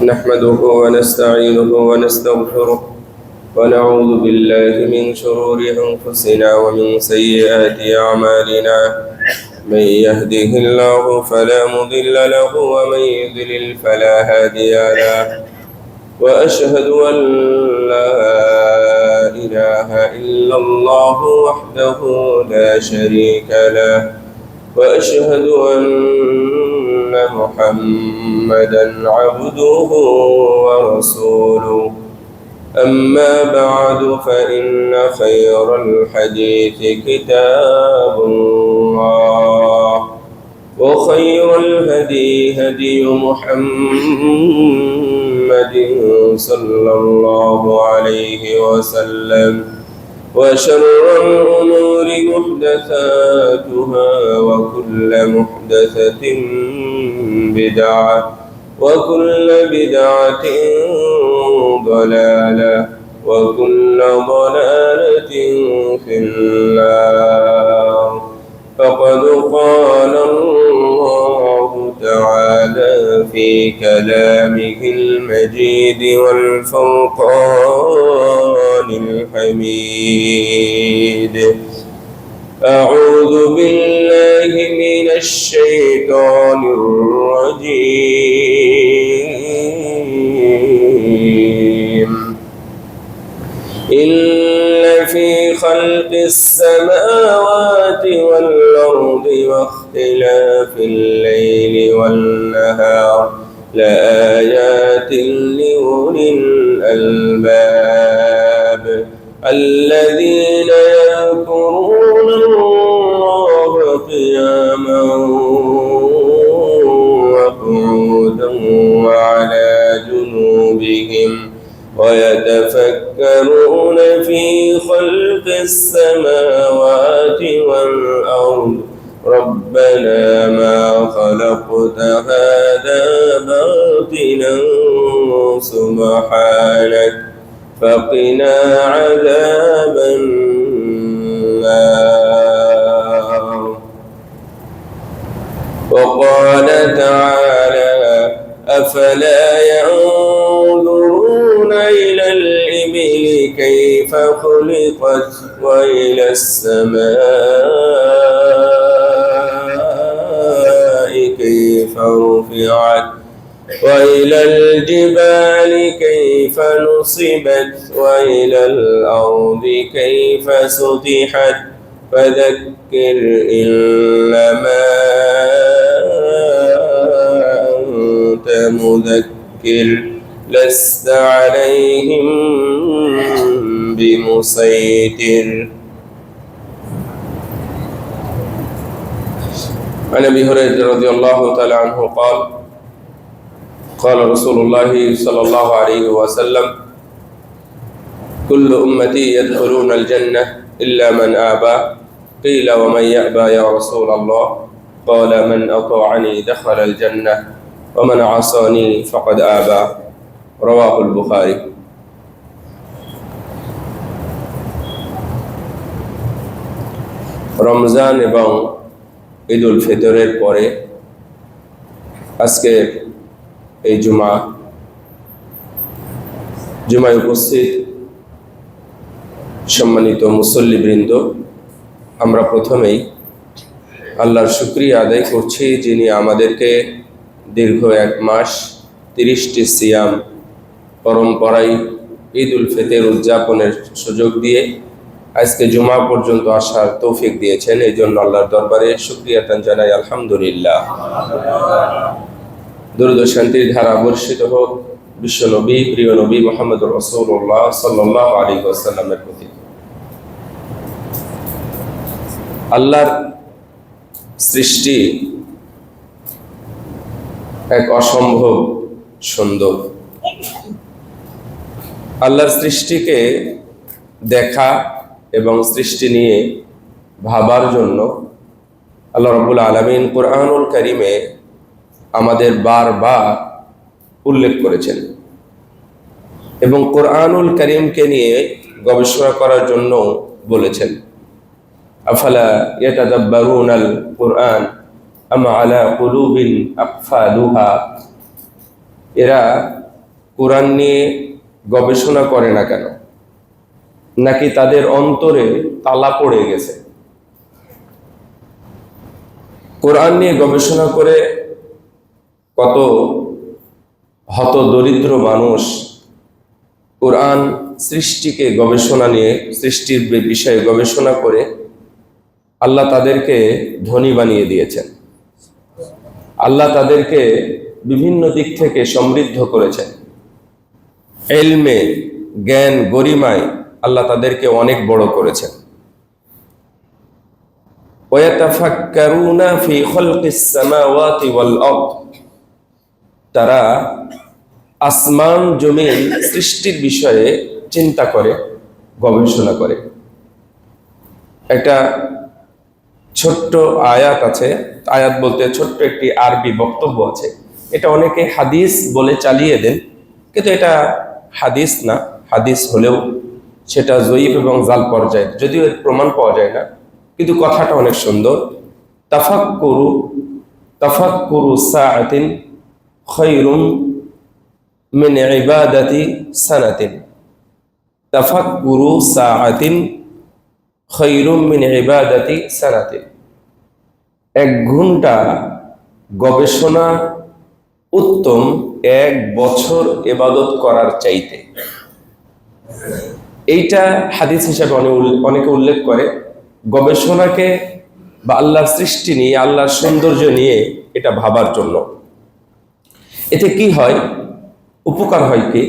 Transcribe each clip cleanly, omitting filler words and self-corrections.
نحمده ونستعينه ونستغفره ونعوذ بالله من شرور أنفسنا ومن سيئات أعمالنا. من يهده الله فلا مضل له ومن يضلل فلا هادي له، وأشهد أن لا إله إلا الله وحده لا شريك له، وأشهد أن محمدا عبده ورسوله. أما بعد فإن خير الحديث كتاب الله، وخير الهدي هدي محمد صلى الله عليه وسلم، وشر الأمور محدثاتها، وكل محدثة بدعة، وكل بدعة ضلالة، وكل ضلالة في النار. فقد قال الله تعالى في كلامه المجيد والفرقان الحميد: أعوذ بالله من الشيطان الرجيم. إن في خلق السماوات والأرض واختلاف الليل والنهار لآيات لأولي الألباب الذين يذكرون الله قياما وقعودا وعلى جنوبهم، ويتفكرون في خلق السماوات والأرض ربنا ما خلقت هذا باطلا سبحانك فقنا عذاب النار. وقال تعالى: أفلا ينظرون إلى الإبل كيف خلقت، وإلى السماء كيف رفعت، وإلى الجبال كيف نصبت، وإلى الأرض كيف سطحت. فذكر إنما أنت مذكر لست عليهم بمسيطر. عن أبي هريرة رضي الله تعالى عنه قال: قال رسول الله صلى الله عليه وسلم: كل أمتي يدخلون الجنة إلا من آبى. قيل: ومن يأبى يا رسول الله؟ قال: من أطاعني دخل الجنة، ومن عصاني فقد آبى. رواه البخاري. রমজান এবং ঈদ উল ফিতরের পরে আজকে এই জুমায় উপস্থিত সম্মানিত মুসল্লিবৃন্দ, আমরা প্রথমেই আল্লাহর শুকরিয়া আদায় করছি, যিনি আমাদেরকে দীর্ঘ 1 মাস 30টি সিয়াম পরম্পরায় ঈদ উল ফিতর উদযাপনের সুযোগ দিয়ে আজকে জুমা পর্যন্ত আসার তৌফিক দিয়েছেন। এই জন্য আল্লাহর দরবারে শুকরিয়া জানাই, আলহামদুলিল্লাহ। দরুদ ও শান্তির ধারা বর্ষিত হোক বিশ্ব নবী, প্রিয় নবী মুহাম্মদুর রাসূলুল্লাহ সাল্লাল্লাহু আলাইহি ওয়াসাল্লামের প্রতি। আল্লাহর সৃষ্টি এক অসম্ভব সুন্দর। আল্লাহর সৃষ্টিকে দেখা এবং সৃষ্টি নিয়ে ভাবার জন্য আল্লাহ রাব্বুল আলামিন কুরআনুল কারীমে আমাদের বারবার উল্লেখ করেছেন এবং কুরআনুল কারীমকে নিয়ে গবেষণা করার জন্য বলেছেন। আফালা ইয়াতাদাব্বারুনাল কুরআন আম আলা কুলুবিন আকফালুহা, এরা কোরআন নিয়ে গবেষণা করে না কেন? নাকি তাদের অন্তরে তালা পড়ে গেছে? কোরআন নিয়ে গবেষণা করে কত হত দরিদ্র মানুষ কোরআন সৃষ্টিকে গবেষণা নিয়ে, সৃষ্টির বিষয়ে গবেষণা করে আল্লাহ তাদেরকে ধনী বানিয়ে দিয়েছেন। আল্লাহ তাদেরকে বিভিন্ন দিক থেকে সমৃদ্ধ করেছেন। ইলমে, জ্ঞান, গরিমায় আল্লাহ তাদেরকে অনেক বড় করেছেন। ওয়াতাফাক্কারুনা ফি খালকিস সামাওয়াতি ওয়াল আরদ, তারা আসমান জমিন সৃষ্টির বিষয়ে চিন্তা করে, গবেষণা করে। একটা ছোট্ট আয়াত আছে, আয়াত বলতে ছোট্ট একটি আরবি বক্তব্য আছে। এটা অনেকে হাদিস বলে চালিয়ে দেন, কিন্তু এটা হাদিস না। হাদিস হলেও সেটা জয়ীফ এবং জাল পর্যায়ে, যদিও এর প্রমাণ পাওয়া যায় না, কিন্তু কথাটা অনেক সুন্দর। তাফাক্কুরু সাআতিন খায়রুম মিন ইবাদাতি সানাতিন। তাফাক্কুরু সাআতিন খায়রুম মিন ইবাদাতি সানাতিন। 1 ঘন্টা গবেষণা উত্তম 1 বছর ইবাদত করার চাইতে। এইটা হাদিস হিসাবে অনেকে উল্লেখ করে। গবেষণাকে বা আল্লাহর সৃষ্টি নিয়ে, আল্লাহর সৌন্দর্য নিয়ে এটা ভাবার জন্য। এতে কি হয়? উপকার হয় কি?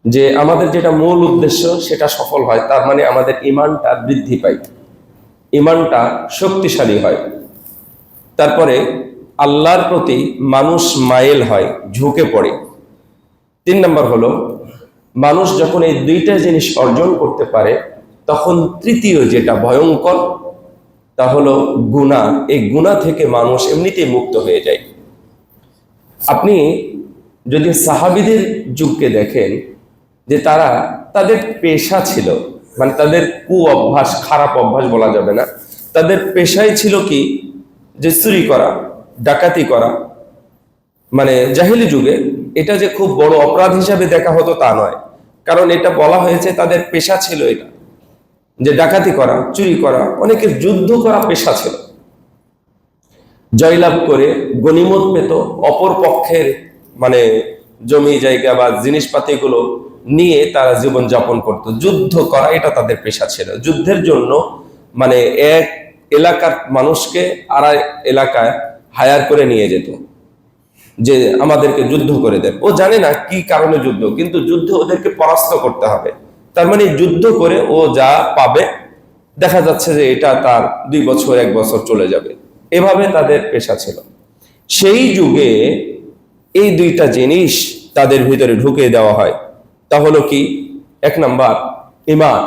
যে আমাদের যেটা মূল উদ্দেশ্য সেটা সফল হয়। তার মানে আমাদের ঈমানটা বৃদ্ধি পায়, ঈমানটা শক্তিশালী হয়। তারপরে আল্লাহর প্রতি মানুষ মাইল হয়, ঝুঁকে পড়ে। 3 নম্বর হলো, মানুষ যখন এই 2টা জিনিস অর্জন করতে পারে, তখন তৃতীয় যেটা ভয়ঙ্কর, তা হলো গুনাহ। এই গুনাহ থেকে মানুষ এমনিতেই মুক্ত হয়ে যায়। আপনি যদি সাহাবীদের যুগকে দেখেন, যে তাদের পেশা ছিল, মানে তাদের অভ্যাস, খারাপ অভ্যাস বলা যাবে না, তাদের পেশাই ছিল কি? যে চুরি করা, ডাকাতি করা। মানে জাহেলি যুগে এটা যে খুব বড় অপরাধ হিসাবে দেখা হতো তা নয়, কারণ এটা বলা হয়েছে তাদের পেশা ছিল এটা, যে ডাকাতি করা, চুরি করা। অনেকের যুদ্ধ করা পেশা ছিল। জয়লাভ করে গনিমত পেত, অপর পক্ষের মানে জমি জায়গা বা জিনিসপাতিগুলো নিয়ে তারা জীবন যাপন করত। যুদ্ধ করা এটা তাদের পেশা ছিল। যুদ্ধের জন্য মানে এক এলাকার মানুষকে আরেক এলাকায় হায়ার করে নিয়ে যেত, যে আমাদেরকে যুদ্ধ করে দেন। ও জানে না কি কারণে যুদ্ধ, কিন্তু যুদ্ধ ওদেরকে পরাস্ত করতে হবে। তার মানে যুদ্ধ করে ও যা পাবে, দেখা যাচ্ছে যে এটা তার 2 বছর 1 বছর চলে যাবে। এভাবে তাদের পেশা ছিল। সেই যুগে এই 2টা জিনিস তাদের ভিতরে ঢুকিয়ে দেওয়া হয়। তা হলো কি? 1 নাম্বার ঈমান।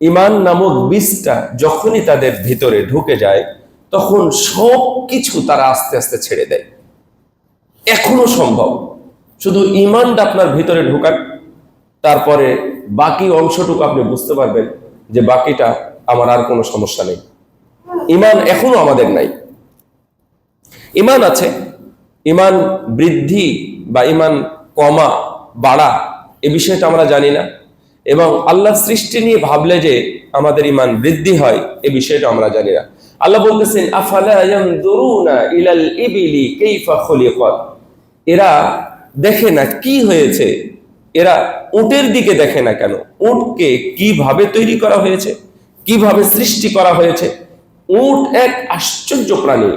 ঈমান নামক বীজটা যখনই তাদের ভিতরে ঢুকে যায়, তখন সব কিছু তারা আস্তে আস্তে ছেড়ে দেয়। এখনো সম্ভব, শুধু ঈমানটা আপনার ভিতরে ঢোকান, তারপরে বাকি অংশটুকু আপনি বুঝতে পারবেন যে বাকিটা আমার আর কোনো সমস্যা নেই। ঈমান এখনো আমাদের নাই। ঈমান আছে, ঈমান বৃদ্ধি বা ঈমান কমা বাড়া এ বিষয়টা আমরা জানি না, এবং আল্লাহর সৃষ্টি নিয়ে ভাবলে যে আমাদের ঈমান বৃদ্ধি হয় এ বিষয়টা আমরা জানি না। আল্লাহ বলতেছেন, আফালা ইয়ানজুরুনা ইলাল ইবিলি কাইফা খুলিকাত। এরা দেখে না কি হয়েছে, এরা উটের দিকে দেখে না কেন? উটকে কিভাবে তৈরি করা হয়েছে, কিভাবে সৃষ্টি করা হয়েছে। উট এক আশ্চর্য প্রাণী,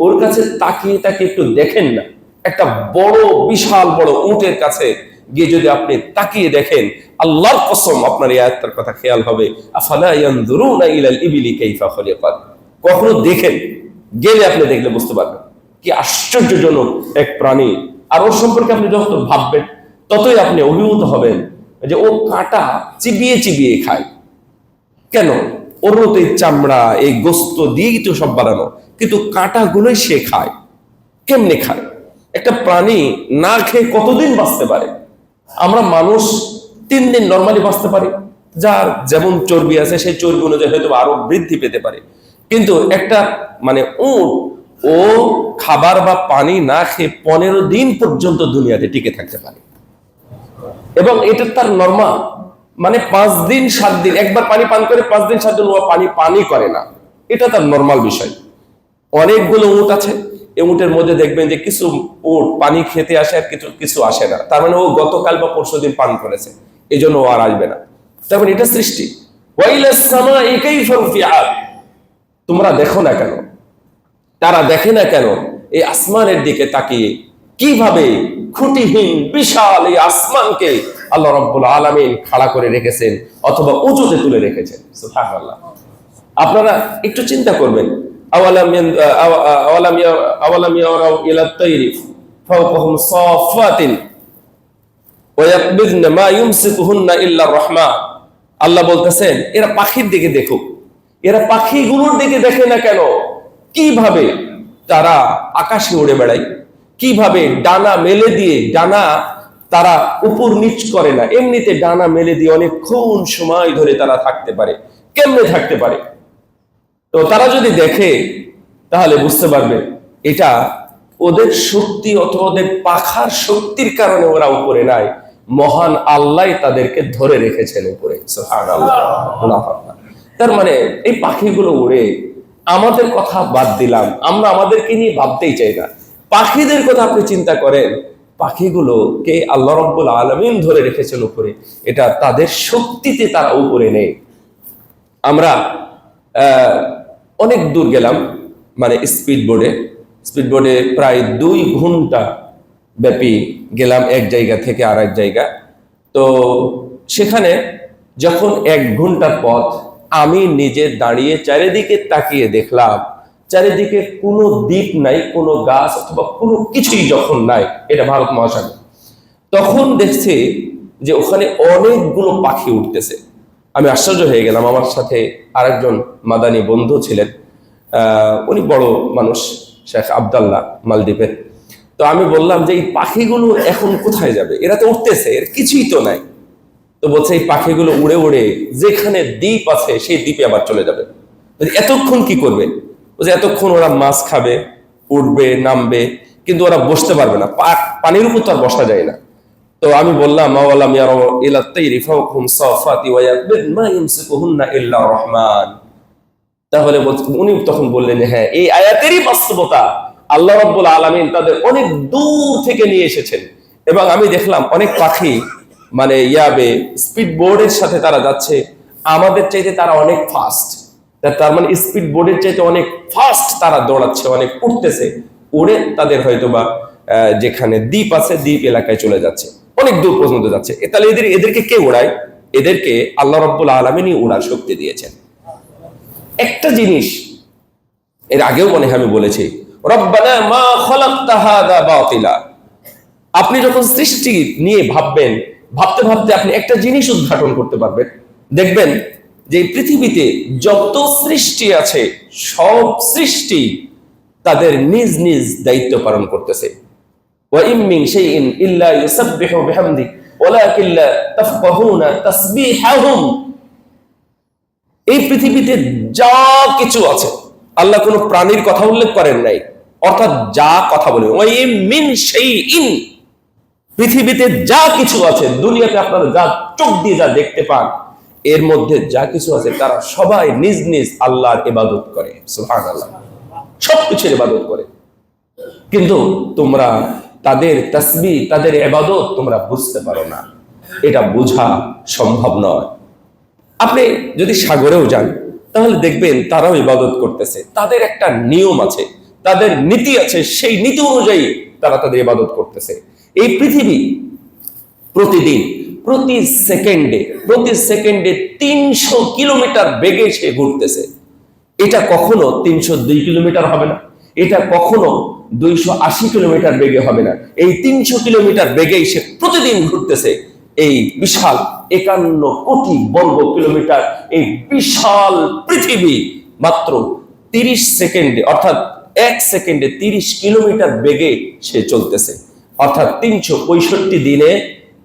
ওর কাছে তাকিয়ে তাকিয়ে একটু দেখেন না। একটা বড় বিশাল বড় উটের কাছে গিয়ে যদি আপনি তাকিয়ে দেখেন, আল্লাহর কসম আপনার এই আয়াতটার কথা খেয়াল হবে, আফালা ইয়ানজুরুনা ইলাল ইবিলি কাইফা খুলিকাত। কখনো দেখেন, গেলে আপনি দেখলে বুঝতে পারবেন কি আশ্চর্যজনক এক প্রাণী। আর ওর সম্পর্কে আপনি যত ভাববেন, ততই আপনি অভিভূত হবেন যে ও কাঁটা চিবিয়ে চিবিয়ে খায়। কেন? ওর তো এই চামড়া, এই গোস্ত দিয়েই তো সব বানানো, কিন্তু কাঁটাগুলোই সে খায়। কেমনে খায়? একটা প্রাণী না খেয়ে কতদিন বাঁচতে পারে? আমরা মানুষ 3 দিন নর্মালি বাঁচতে পারি, যার যেমন চর্বি আছে সেই চর্বি অনুযায়ী হয়তো আরো বৃদ্ধি পেতে পারে। কিন্তু একটা মানে উট, ও খাবার বা পানি না খেয়ে 15 দিন পর্যন্ত দুনিয়াতে টিকে থাকতে পারে। এবং এটা তার নরমাল, মানে 5 দিন 7 দিন একবার পানি পান করে, 5 দিন 7 দিন ও পানি করে না, এটা তার নরমাল বিষয়। অনেকগুলো উট আছে, এই উটের মধ্যে দেখবেন যে কিছু উট পানি খেতে আসে আর কিছু আসে না, তার মানে ও গতকাল বা পরশু দিন পান করেছে, এই জন্য ও আর আসবে না। তার মানে এটা সৃষ্টি। তোমরা দেখো না কেন, তারা দেখে না কেন এই আসমানের দিকে তাকিয়ে, কিভাবে খুঁটিহীন বিশাল এই আসমানকে আল্লাহ রাব্বুল আলামিন খাড়া করে রেখেছেন অথবা উঁচুতে তুলে রেখেছেন। সুবহানাল্লাহ। আপনারা একটু চিন্তা করবেন, আওয়ালাম ইয়ারাউ ইলাত তাইরি ফাওকাহুম সাফাতিন ওয়া ইয়াকবিদনা মা ইউমসিকুহুন্না ইল্লা আর-রাহমান। আল্লাহ বলতেছেন এরা পাখির দিকে দেখুক, এরা পাখিগুলোর দিকে দেখে না কেন, কিভাবে তারা আকাশে উড়ে বেড়ায়, কিভাবে ডানা মেলে দিয়ে, ডানা তারা উপর নিচ করে না, এমনিতে ডানা মেলে দিয়ে অনেকক্ষণ সময় ধরে তারা থাকতে পারে। কেমনে থাকতে পারে? তো তারা যদি দেখে তাহলে বুঝতে পারবে এটা ওদের শক্তি অথবা ওদের পাখার শক্তির কারণে ওরা উপরে নাই, মহান আল্লাহ তাদেরকে ধরে রেখেছেন উপরে। সুবহানাল্লাহ। তার মানে এই পাখিগুলো উড়ে, আমাদের কথা বাদ দিলাম, আমরা আমাদেরকে নিয়ে ভাবতেই চাই না, পাখিদের কথা আপনি চিন্তা করেন, পাখিগুলোকে আল্লাহ রাব্বুল আলামিন ধরে রেখেছেন উপরে, এটা তাদের শক্তিতে তারা উপরে নেই। আমরা অনেক দূর গেলাম, মানে স্পিড বোর্ডে প্রায় 2 ঘন্টা ব্যাপী গেলাম এক জায়গা থেকে আর এক জায়গা। তো সেখানে যখন 1 ঘন্টার পথ আমি নিজে দাঁড়িয়ে চারিদিকে তাকিয়ে দেখলাম, চারিদিকে কোনো দ্বীপ নাই, কোনো গাছ অথবা কোনো কিছুই যখন নাই, এটা ভারত মহাসাগর, তখন দেখছি যে ওখানে অনেকগুলো পাখি উঠতেছে। আমি আশ্চর্য হয়ে গেলাম। আমার সাথে আরেকজন মাদানী বন্ধু ছিলেন, উনি বড় মানুষ, শেখ আব্দুল্লাহ, মালদ্বীপের। তো আমি বললাম যে এই পাখিগুলো এখন কোথায় যাবে, এরা তো উঠতেছে, এর কিছুই তো নাই। তো বলছে এই পাখিগুলো উড়ে উড়ে যেখানে দ্বীপ আছে সেই দ্বীপে আবার চলে যাবে। এতক্ষণ কি করবে? বলছে এতক্ষণ ওরা মাছ খাবে, উঠবে, নামবে, কিন্তু ওরা বসতে পারবে না, পানির উপর তো আর বসা যায় না। তো আমি বললাম আওয়ালাম ইয়ারাউ ইলাত তাইরি ফাওকাহুম সাফাতি ওয়া ইয়াকবিদ মা ইউমসিকুহুন্না ইল্লা আর-রাহমান। তাহলে উনি তখন বললেন হ্যাঁ, এই আয়াতেরই বাস্তবতা, আল্লাহ রাব্বুল আলামিন তাদের অনেক দূর থেকে নিয়ে এসেছেন। এবং আমি দেখলাম অনেক পাখি মানে স্পিড বোর্ডের সাথে তারা যাচ্ছে, আমাদের চাইতে তারা অনেক ফাস্ট। তার মানে স্পিড বোর্ডের চাইতে অনেক ফাস্ট তারা দৌড়াচ্ছে, অনেক উঠতেছে, উড়ে তাদের হয়তোবা যেখানে দ্বীপ আছে দ্বীপ এলাকায় চলে যাচ্ছে, অনেক দূর পর্যন্ত যাচ্ছে। তাহলে এদেরকে কে ওড়ায়? এদেরকে আল্লাহ রাব্বুল আলামিনই ওড়ার শক্তি দিয়েছেন। একটা জিনিস এর আগেও মনে হয় আমি বলেছি, রব্বানা মা খালাকতা হাযা বাতিলা। আপনি যখন সৃষ্টি নিয়ে ভাববেন, ভাবতে ভাবতে আপনি একটা জিনিস উদ্ঘাটন করতে পারবেন, দেখবেন যে পৃথিবীতে যত সৃষ্টি আছে সব সৃষ্টি তাদের নিজ নিজ দায়িত্ব পালন করতেছে। ওয়া ইম মিন শাইইন ইল্লা ইউসাব্বিহু বিহামদি ওয়ালাকিন লা তাফকাহুনা তাসবিহাহুম। এই পৃথিবীতে যা কিছু আছে, আল্লাহ কোনো প্রাণীর কথা উল্লেখ করেন নাই, অর্থাৎ যা কথা বলে, ওয়া ইম মিন শাইইন, পৃথিবীতে যা কিছু আছে, দুনিয়াতে আপনারা যা চোখ দিয়ে যা দেখতে পান, এর মধ্যে যা কিছু আছে তারা সবাই নিজ নিজ আল্লাহর ইবাদত করে। সুবহানাল্লাহ। সবকিছুর ইবাদত করে, কিন্তু তোমরা তাদের তাসবিহ, তাদের ইবাদত তোমরা বুঝতে পারো না, এটা বোঝা সম্ভব নয়। আপনি যদি সাগরেও যান তাহলে দেখবেন তারাও ইবাদত করতেছে, তাদের একটা নিয়ম আছে, তাদের নীতি আছে, সেই নীতি অনুযায়ী তারা তাদের ইবাদত করতেছে। এই পৃথিবী প্রতিদিন প্রতি সেকেন্ডে 300 কিলোমিটার বেগে সে ঘুরতেছে। এটা কখনো 302 কিলোমিটার হবে না, এটা কখনো 280 কিলোমিটার বেগে হবে না, এই 300 কিলোমিটার বেগেই সে প্রতিদিন ঘুরতেছে। এই বিশাল 51 কোটি বর্গ কিলোমিটার এই বিশাল পৃথিবী মাত্র 30 সেকেন্ডে, অর্থাৎ 1 সেকেন্ডে 30 কিলোমিটার বেগে সে চলতেছে। অর্থাৎ 365 দিনে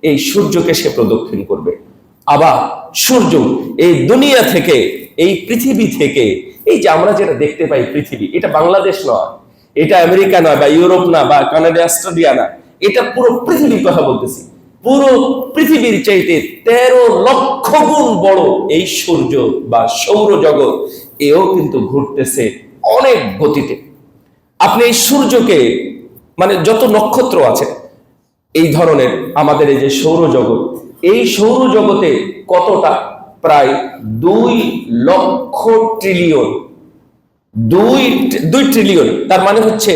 এই সূর্যকে সে প্রদক্ষিণ করবে। আবার সূর্য এই দুনিয়া থেকে, এই পৃথিবী থেকে, এই যে আমরা যেটা দেখতে পাই পৃথিবী, এটা বাংলাদেশ নয়, এটা আমেরিকা নয়, বা ইউরোপ না, বা কানাডা, অস্ট্রেলিয়া না, এটা পুরো পৃথিবীর কথা বলতেছি। পুরো পৃথিবীর চাইতে 13 লক্ষ গুণ বড় এই সূর্য বা সৌরজগৎ, এও কিন্তু ঘুরতেছে অনেক গতিতে। আপনি এই সূর্যকে, মানে যত নক্ষত্র আছে এই ধরনের আমাদের এই যে সৌরজগৎ, এই সৌরজগতে কতটা? প্রায় 2 লক্ষ ট্রিলিয়ন। 2 ট্রিলিয়ন, তার মানে হচ্ছে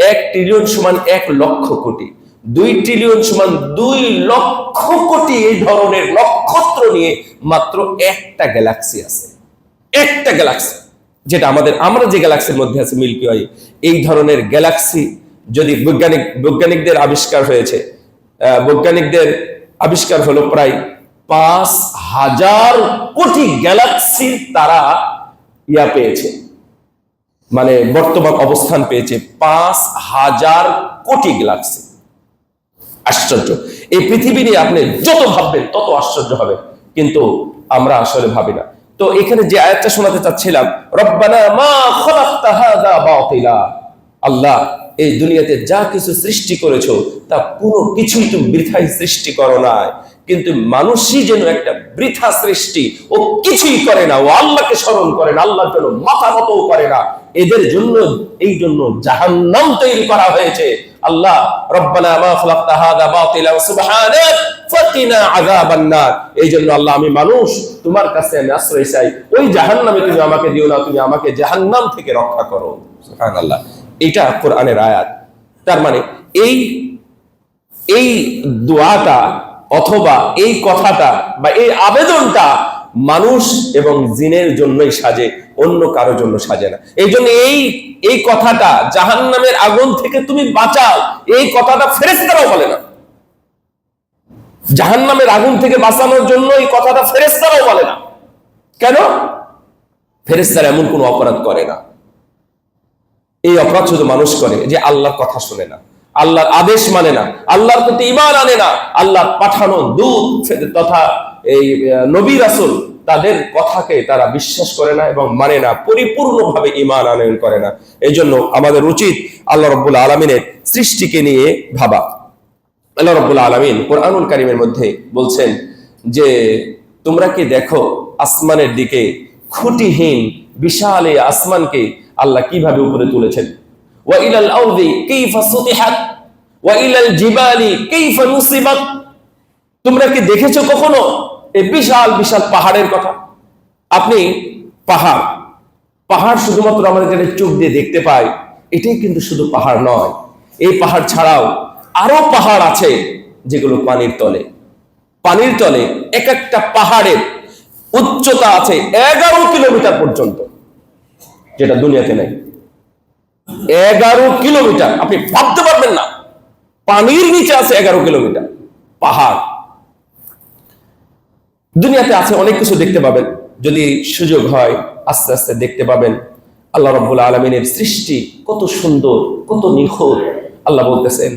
1 ট্রিলিয়ন সমান 1 লক্ষ কোটি, 2 ট্রিলিয়ন সমান 2 লক্ষ কোটি এই ধরনের নক্ষত্র নিয়ে মাত্র একটা গ্যালাক্সি আছে। একটা গ্যালাক্সি, যেটা আমরা যে গ্যালাক্সির মধ্যে আছে মিল্কি ওয়ে, এই ধরনের গ্যালাক্সি যদি বৈজ্ঞানিকদের আবিষ্কার হয়েছে, বৈজ্ঞানিকদের আবিষ্কার হলো প্রায় 5000 কোটি গ্যালাক্সির তারা পেয়েছে, মানে বর্তমান অবস্থান পেয়েছে 5000 কোটি গ্যালাক্সি। আশ্চর্য! এই পৃথিবী নিয়ে আপনি যত ভাববেন তত আশ্চর্য হবে, কিন্তু আমরা আসলে ভাবি না। তো এখানে যে আয়াতটা শোনাতে চাচ্ছিলাম, রব্বানা মা খালাকতা হাযা বাতিলা, আল্লাহ এই দুনিয়াতে যা কিছু সৃষ্টি করেছো তা কোনো কিছুই তুমি বৃথায় সৃষ্টি করো না। কিন্তু মানুষই যেন একটা বৃথা সৃষ্টি, ও কিছুই করে না, ও আল্লাহকে স্মরণ করে না, আল্লাহর জন্য মাথা নত করে না, এদের জন্য এই জন্য জাহান্নাম তৈরি করা হয়েছে। আল্লাহ রব্বানা মা খালাকতা হাযা বাতিলা সুবহানাক ফাকিনা আযাবান নার, এই জন্য আল্লাহ আমি মানুষ, তোমার কাছে আমি আশ্রয় চাই, ওই জাহান্নামে তুমি আমাকে দিও না, তুমি আমাকে জাহান্নাম থেকে রক্ষা করো। সুবহানাল্লাহ, এটা কোরআনের আয়াত। তার মানে এই দোয়াটা অথবা এই কথাটা বা এই আবেদনটা মানুষ এবং জিনের জন্যই সাজে, অন্য কারোর জন্য সাজে না। এই জন্য এই কথাটা জাহান্নামের আগুন থেকে তুমি বাঁচাও, এই কথাটা ফেরেশতারাও বলে না। জাহান্নামের আগুন থেকে বাঁচানোর জন্য এই কথাটা ফেরেশতারাও বলে না। কেন? ফেরেশতারা এমন কোনো অপরাধ করে না। এই অপরাধ শুধু মানুষ করে যে আল্লাহর কথা শুনে না, আল্লাহর আদেশ মানে না, আল্লাহর প্রতি ঈমান আনে না, আল্লাহর পাঠানো দূত তথা এই নবী রাসূল তাদের কথাকে তারা বিশ্বাস করে না এবং মানে না, পরিপূর্ণভাবে ঈমান আনয়ন করে না। এই জন্য আমাদের উচিত আল্লাহ রাব্বুল আলামিনের সৃষ্টিকে নিয়ে ভাবা। আল্লাহ রাব্বুল আলামিন কোরআনুল কারীমের মধ্যে বলছেন যে তোমরা কি দেখো আসমানের দিকে, খুঁটিহীন বিশাল এই আসমানকে আল্লাহ কিভাবে উপরে তুলেছেন। ওয়া ইলাল আরদি কাইফা সুতিহাত ওয়া ইলাল জিবালি কাইফা নুসিবাত, তোমরা কি দেখেছো কখনো এই বিশাল বিশাল পাহাড়ের কথা? আপনি পাহাড় শুধুমাত্র আমরা যেটা চোখ দিয়ে দেখতে পাই, এটাই কিন্তু শুধু পাহাড় নয়। এই পাহাড় ছাড়াও আরো পাহাড় আছে যেগুলো পানির তলে এক একটা পাহাড়ের উচ্চতা আছে 11 কিলোমিটার পর্যন্ত, যেটা দুনিয়াতে নেই। 11 কিলোমিটার, আপনি ভাবতে পারবেন না, পানির নিচে আছে 11 কিলোমিটার পাহাড়। দুনিয়াতে আছে অনেক কিছু দেখতে পাবেন, যদি সুযোগ হয় আস্তে আস্তে দেখতে পাবেন। আল্লাহ রাব্বুল আলামিনের সৃষ্টি কত সুন্দর, কত নিখুঁত। আল্লাহ বলতেছেন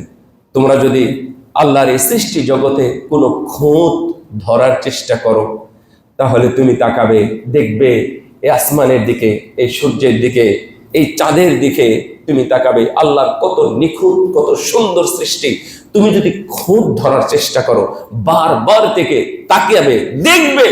তোমরা যদি আল্লাহর এই সৃষ্টি জগতে কোনো খুঁত ধরার চেষ্টা করো, তাহলে তুমি তাকাবে, দেখবে এই আসমানের দিকে, এই সূর্যের দিকে, এই চাঁদের দিকে তুমি তাকাবে, আল্লাহর কত নিখুঁত, কত সুন্দর সৃষ্টি। তুমি যদি খুঁত ধরার চেষ্টা করো, বারবার থেকে তাকিয়াবে, দেখবে,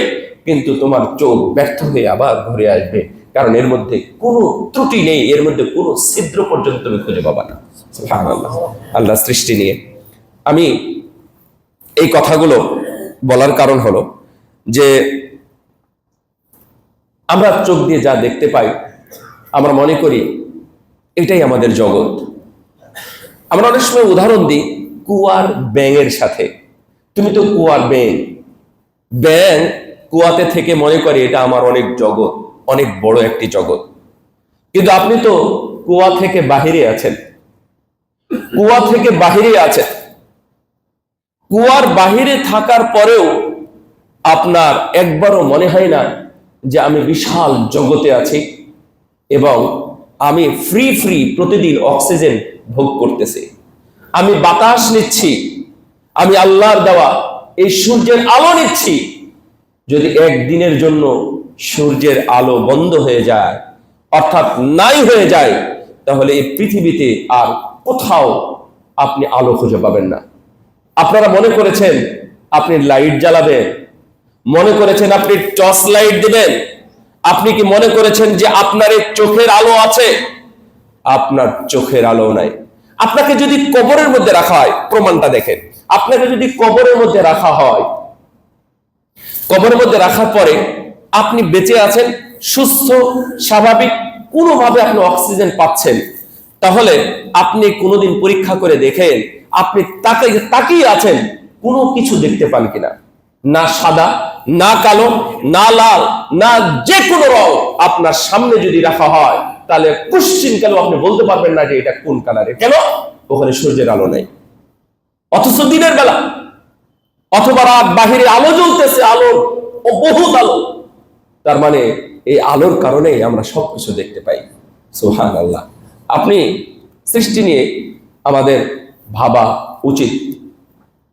কিন্তু তোমার চোখ ব্যর্থ হয়ে আবার ঘুরে আসবে, কারণ এর মধ্যে কোনো ত্রুটি নেই, এর মধ্যে কোনো ছিদ্র পর্যন্ত তুমি খুঁজে পাবা না। সুবহানাল্লাহ। আল্লাহ সৃষ্টি নিয়ে আমি এই কথাগুলো বলার কারণ হলো যে আমরা চোখ দিয়ে যা দেখতে পাই, আমরা মনে করি এটাই আমাদের জগৎ। আমরা অনেক সময় উদাহরণ দিই কুয়ার ব্যাঙের সাথে। তুমি তো কুয়ার ব্যাঙ কুয়াতে থেকে মনে করে এটা আমার অনেক জগৎ, অনেক বড় একটি জগৎ। কিন্তু আপনি তো কুয়া থেকে বাহিরে আছেন, কুয়ার বাহিরে থাকার পরেও আপনার একবারও মনে হয় না যে আমি বিশাল জগতে আছি এবং আমি ফ্রি প্রতিদিন অক্সিজেন ভোগ করতেছি, আমি বাতাস নিচ্ছি, আমি আল্লাহর দেওয়া এই সূর্যের আলো নিচ্ছি। যদি একদিনের জন্য সূর্যের আলো বন্ধ হয়ে যায়, অর্থাৎ নাই হয়ে যায়, তাহলে এই পৃথিবীতে আর কোথাও আপনি আলো খুঁজে পাবেন না। আপনারা মনে করেছেন আপনি লাইট জ্বালাবেন, মনে করেছেন আপনি টর্চ লাইট দিবেন, আপনি কি মনে করেছেন যে আপনার এই চোখের আলো আছে? আপনার চোখের আলো নাই। আপনাকে যদি কবরের মধ্যে রাখা হয়, প্রমাণটা দেখেন, আপনাকে যদি কবরের মধ্যে রাখা হয়, কবরের মধ্যে রাখার পরে আপনি বেঁচে আছেন, সুস্থ স্বাভাবিক, কোনোভাবে আপনি অক্সিজেন পাচ্ছেন, তাহলে আপনি কোনোদিন পরীক্ষা করে দেখেন আপনি তাকিয়ে আছেন, কোনো কিছু দেখতে পান কিনা? না সাদা, না কালো, না লাল, না যে কোনো রং আপনার সামনে যদি রাখা হয়, তাহলে কুশ্চিন কালো আপনি বলতে পারবেন না যে এটা কোন কালারের। কেন? ওখানে সূর্যের আলো নেই। অথচ দিনের বেলা অথবা রাত, বাহিরে আলো জ্বলতেছে, আলোর বহুত আলো। তার মানে এই আলোর কারণে আমরা সবকিছু দেখতে পাই। সুবহানাল্লাহ। আপনি সৃষ্টি নিয়ে আমাদের ভাবা উচিত।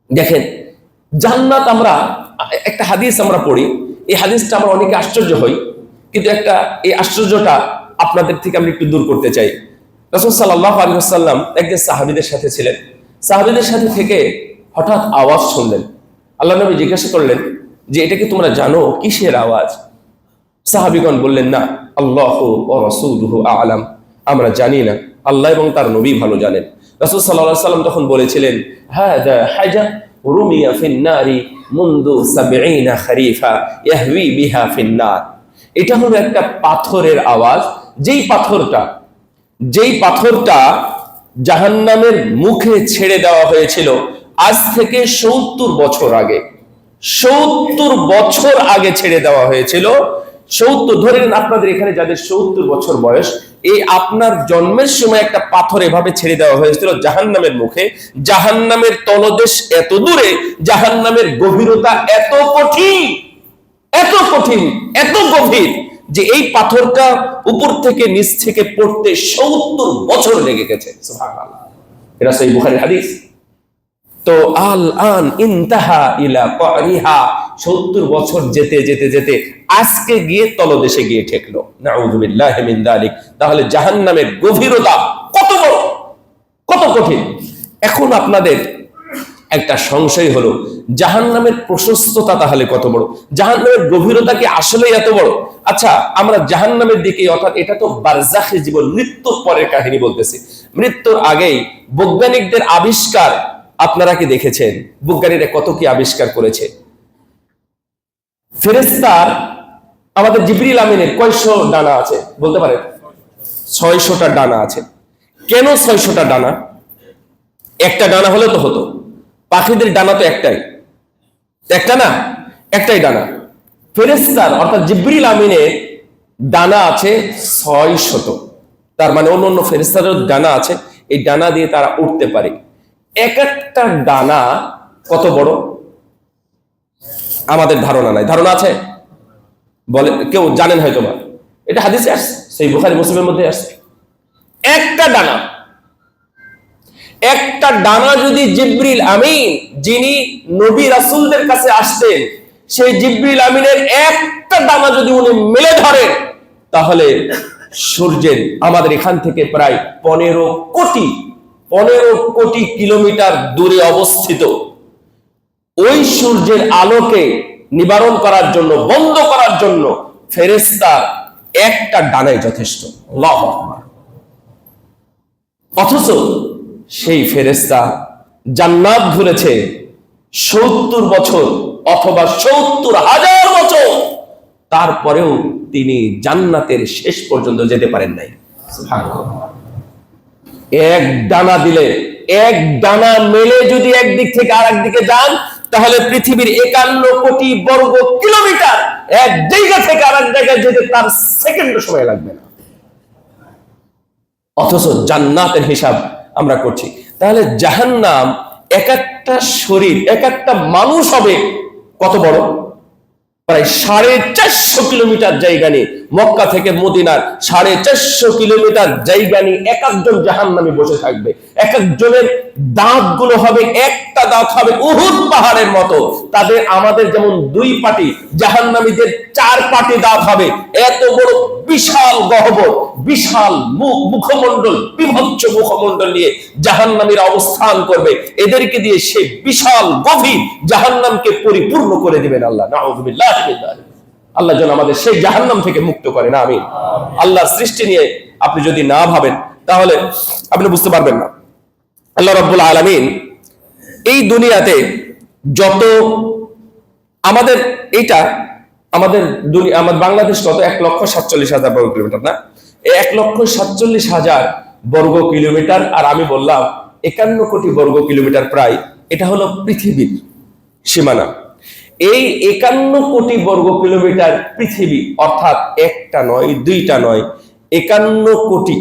দেখেন, জান্নাত, আমরা একটা হাদিস আমরা পড়ি, এই হাদিসটা আমরা অনেকে আশ্চর্য হই, কিন্তু এই আশ্চর্যটা আপনাদের থেকে আমি একটু দূর করতে চাই। রাসূল সাল্লাল্লাহু আলাইহি ওয়াসাল্লাম একদিন সাহাবীদের সাথে ছিলেন, সাহাবীদের সাথে থেকে হঠাৎ আওয়াজ শুনলেন। আল্লাহ নবী জিজ্ঞাসা করলেন যে এটা কি তোমরা জানো কিসের আওয়াজ? সাহাবীগণ বললেন, না, আল্লাহু ওয়া রাসূলুহু আ'লাম, আমরা জানি না, আল্লাহ এবং তার নবী ভালো জানেন। রাসূল সাল্লাল্লাহু আলাইহি ওয়াসাল্লাম তখন বলেছিলেন, হাযা হাজা রুমিয়া ফিন নারি মুনযু ৭০ খরিফা ইয়াহওয়ি বিহা ফিন নার। এটা হলো একটা পাথরের আওয়াজ, যেই পাথরটা জাহান্নামের মুখে ছেড়ে দেওয়া হয়েছিল আজ থেকে ৭০ বছর আগে। ৭০ বছর আগে ছেড়ে দেওয়া হয়েছিল। ৭০, ধরে নেন আপনাদের এখানে যাদের ৭০ বছর বয়স, এই আপনার জন্মের সময় একটা পাথর এভাবে ছেড়ে দেওয়া হয়েছিল জাহান্নামের মুখে। জাহান্নামের তলদেশ এত দূরে, জাহান্নামের গভীরতা এত কঠিন, এত কঠিন, এত গভীর যে এই পাথরটা উপর থেকে নিচ থেকে পড়তে ৭০ বছর লেগে গেছে। সুবহানাল্লাহ। এটা সহিহ বুখারীর হাদিস। তো আল আন ইনতাহা ইলা ক্বারিহা, ৭০ বছর যেতে যেতে যেতে আজকে গিয়ে তলদেশে গিয়ে ঠেকলো। নাউযুবিল্লাহি মিন যালিক। তাহলে জাহান্নামের গভীরতা কত বড়, কত কঠিন। এখন আপনাদের একটা সংশয় হলো, জাহান্নামের প্রশস্ততা তাহলে কত বড়, জাহান্নামের গভীরতা কি আসলেই এত বড়? আচ্ছা, আমরা জাহান্নামের দিকে, অর্থাৎ এটা তো বারজাখী জীবন, মৃত্যুর পরের কাহিনী বলতেছি। মৃত্যুর আগেই বৈজ্ঞানিকদের আবিষ্কার আপনারা কি দেখেছেন? বিজ্ঞানীরা কত কি আবিষ্কার করেছে। ফেরেশতার, আমাদের জিবরিল আমিনের কয়শো ডানা আছে বলতে পারেন? ৬০০টা ডানা আছে। কেন ৬০০টা ডানা? একটা ডানা হলে তো হতো। পাখিদের ডানা তো একটাই, একটা না, একটাই ডানা। ফেরেশতার অর্থাৎ জিবরিল আমিনের ডানা আছে ৬০০। তার মানে অন্য ফেরেশতারও ডানা আছে, এই ডানা দিয়ে তারা উঠতে পারে। এক একটা ডানা কত বড় আমাদের ধারণা নাই। ধারণা আছে? বলে কেউ জানেন হয়তো বা, এটা হাদিসে আসছে, সেই বুখারী মুসলিমের মধ্যে আসছে। একটা ডানা যদি জিবরিল আমিন, যিনি নবী রাসূলদের কাছে আসতেন, সেই জিবরিল আমিনের একটা ডানা যদি উনি মেলে ধরেন, তাহলে সূর্যের, আমাদের এখান থেকে প্রায় ১৫ কোটি কিলোমিটার দূরে অবস্থিত ওই সূর্যের আলোকে নিবারণ করার জন্য, বন্ধ করার জন্য ফেরেশতা একটা ডানাই যথেষ্ট। আল্লাহু আকবার। অথচ সেই ফেরেশতা জান্নাত ঘুরেছে ৭০ বছর অথবা ৭০,০০০ বছর, তারপরেও তিনি জান্নাতের শেষ পর্যন্ত যেতে পারেন নাই। সুবহানাল্লাহ। এক ডানা দিলে, এক ডানা মেলে যদি একদিক থেকে আরেক দিকে যান, তাহলে পৃথিবীর ৫১ কোটি বর্গ কিলোমিটার এক জায়গা থেকে আরেক জায়গায় যেতে তার সেকেন্ডও সময় লাগবে না। অথচ জান্নাতের হিসাব আমরা করছি। তাহলে জাহান্নাম, এক একটা শরীর, এক একটা মানুষ হবে কত বড়? প্রায় ৪৫০ কিলোমিটার জায়গা নিয়ে, মক্কা থেকে মদিনার ৪৫০ কিলোমিটার জায়গা নিয়ে এক একজন জাহান্নামী বসে থাকবে। এক একজনের দাঁতগুলো হবে, একটা দাঁত হবে উহুদ পাহাড়ের মতো। তাদের, আমাদের যেমন 2 পাটি, জাহান্নামীদের 4 পাটি দাঁত হবে, এত বড় বিশাল গহ্বর, বিশাল মুখমণ্ডল, বিভৎস মুখমণ্ডল নিয়ে জাহান্নামীরা অবস্থান করবে। এদেরকে দিয়ে সে বিশাল গভীর জাহান্নামকে পরিপূর্ণ করে দিবেন আল্লাহ। নাউযুবিল্লাহি মিন যালিক। আল্লাহ যেন আমাদের সেই জাহান্নাম থেকে মুক্ত করেন, আমিন। আল্লাহর সৃষ্টি নিয়ে আপনি যদি না ভাবেন তাহলে আপনি বুঝতে পারবেন না। আল্লাহ রাব্বুল আলামিন এই দুনিয়াতে যত আমাদের আমাদের বাংলাদেশ কত 1,47,000 বর্গ কিলোমিটার না? 1,47,000 বর্গ কিলোমিটার, আর আমি বললাম 51 কোটি বর্গ কিলোমিটার প্রায়, এটা হলো পৃথিবীর সীমানা। এই 51 কোটি বর্গ কিলোমিটার পৃথিবী, অর্থাৎ একটা নয়, দুইটা নয়, 51 কোটি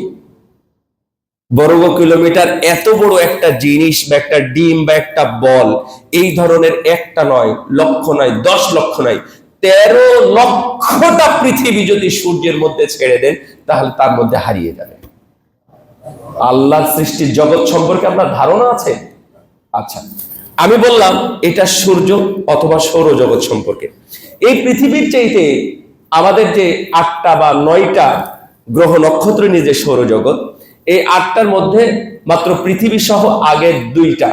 বর্গ কিলোমিটার এত বড় একটা জিনিস বা একটা ডিম বা একটা বল, এই ধরনের একটা নয়, লক্ষ নয়, 10 লক্ষ নয়, 13 লক্ষটা পৃথিবী যদি সূর্যের মধ্যে ছেড়ে দেন তাহলে তার মধ্যে হারিয়ে যাবে। আল্লাহর সৃষ্টির জগৎ সম্পর্কে আপনার ধারণা আছে? আচ্ছা, আমি বললাম এটা সূর্য অথবা সৌরজগৎ সম্পর্কে। এই পৃথিবীর চাইতে আমাদের যে 8টা বা 9টা গ্রহ নক্ষত্র নিয়ে যে সৌরজগৎ, এই 8টার মধ্যে মাত্র পৃথিবী সহ আগের 2টা,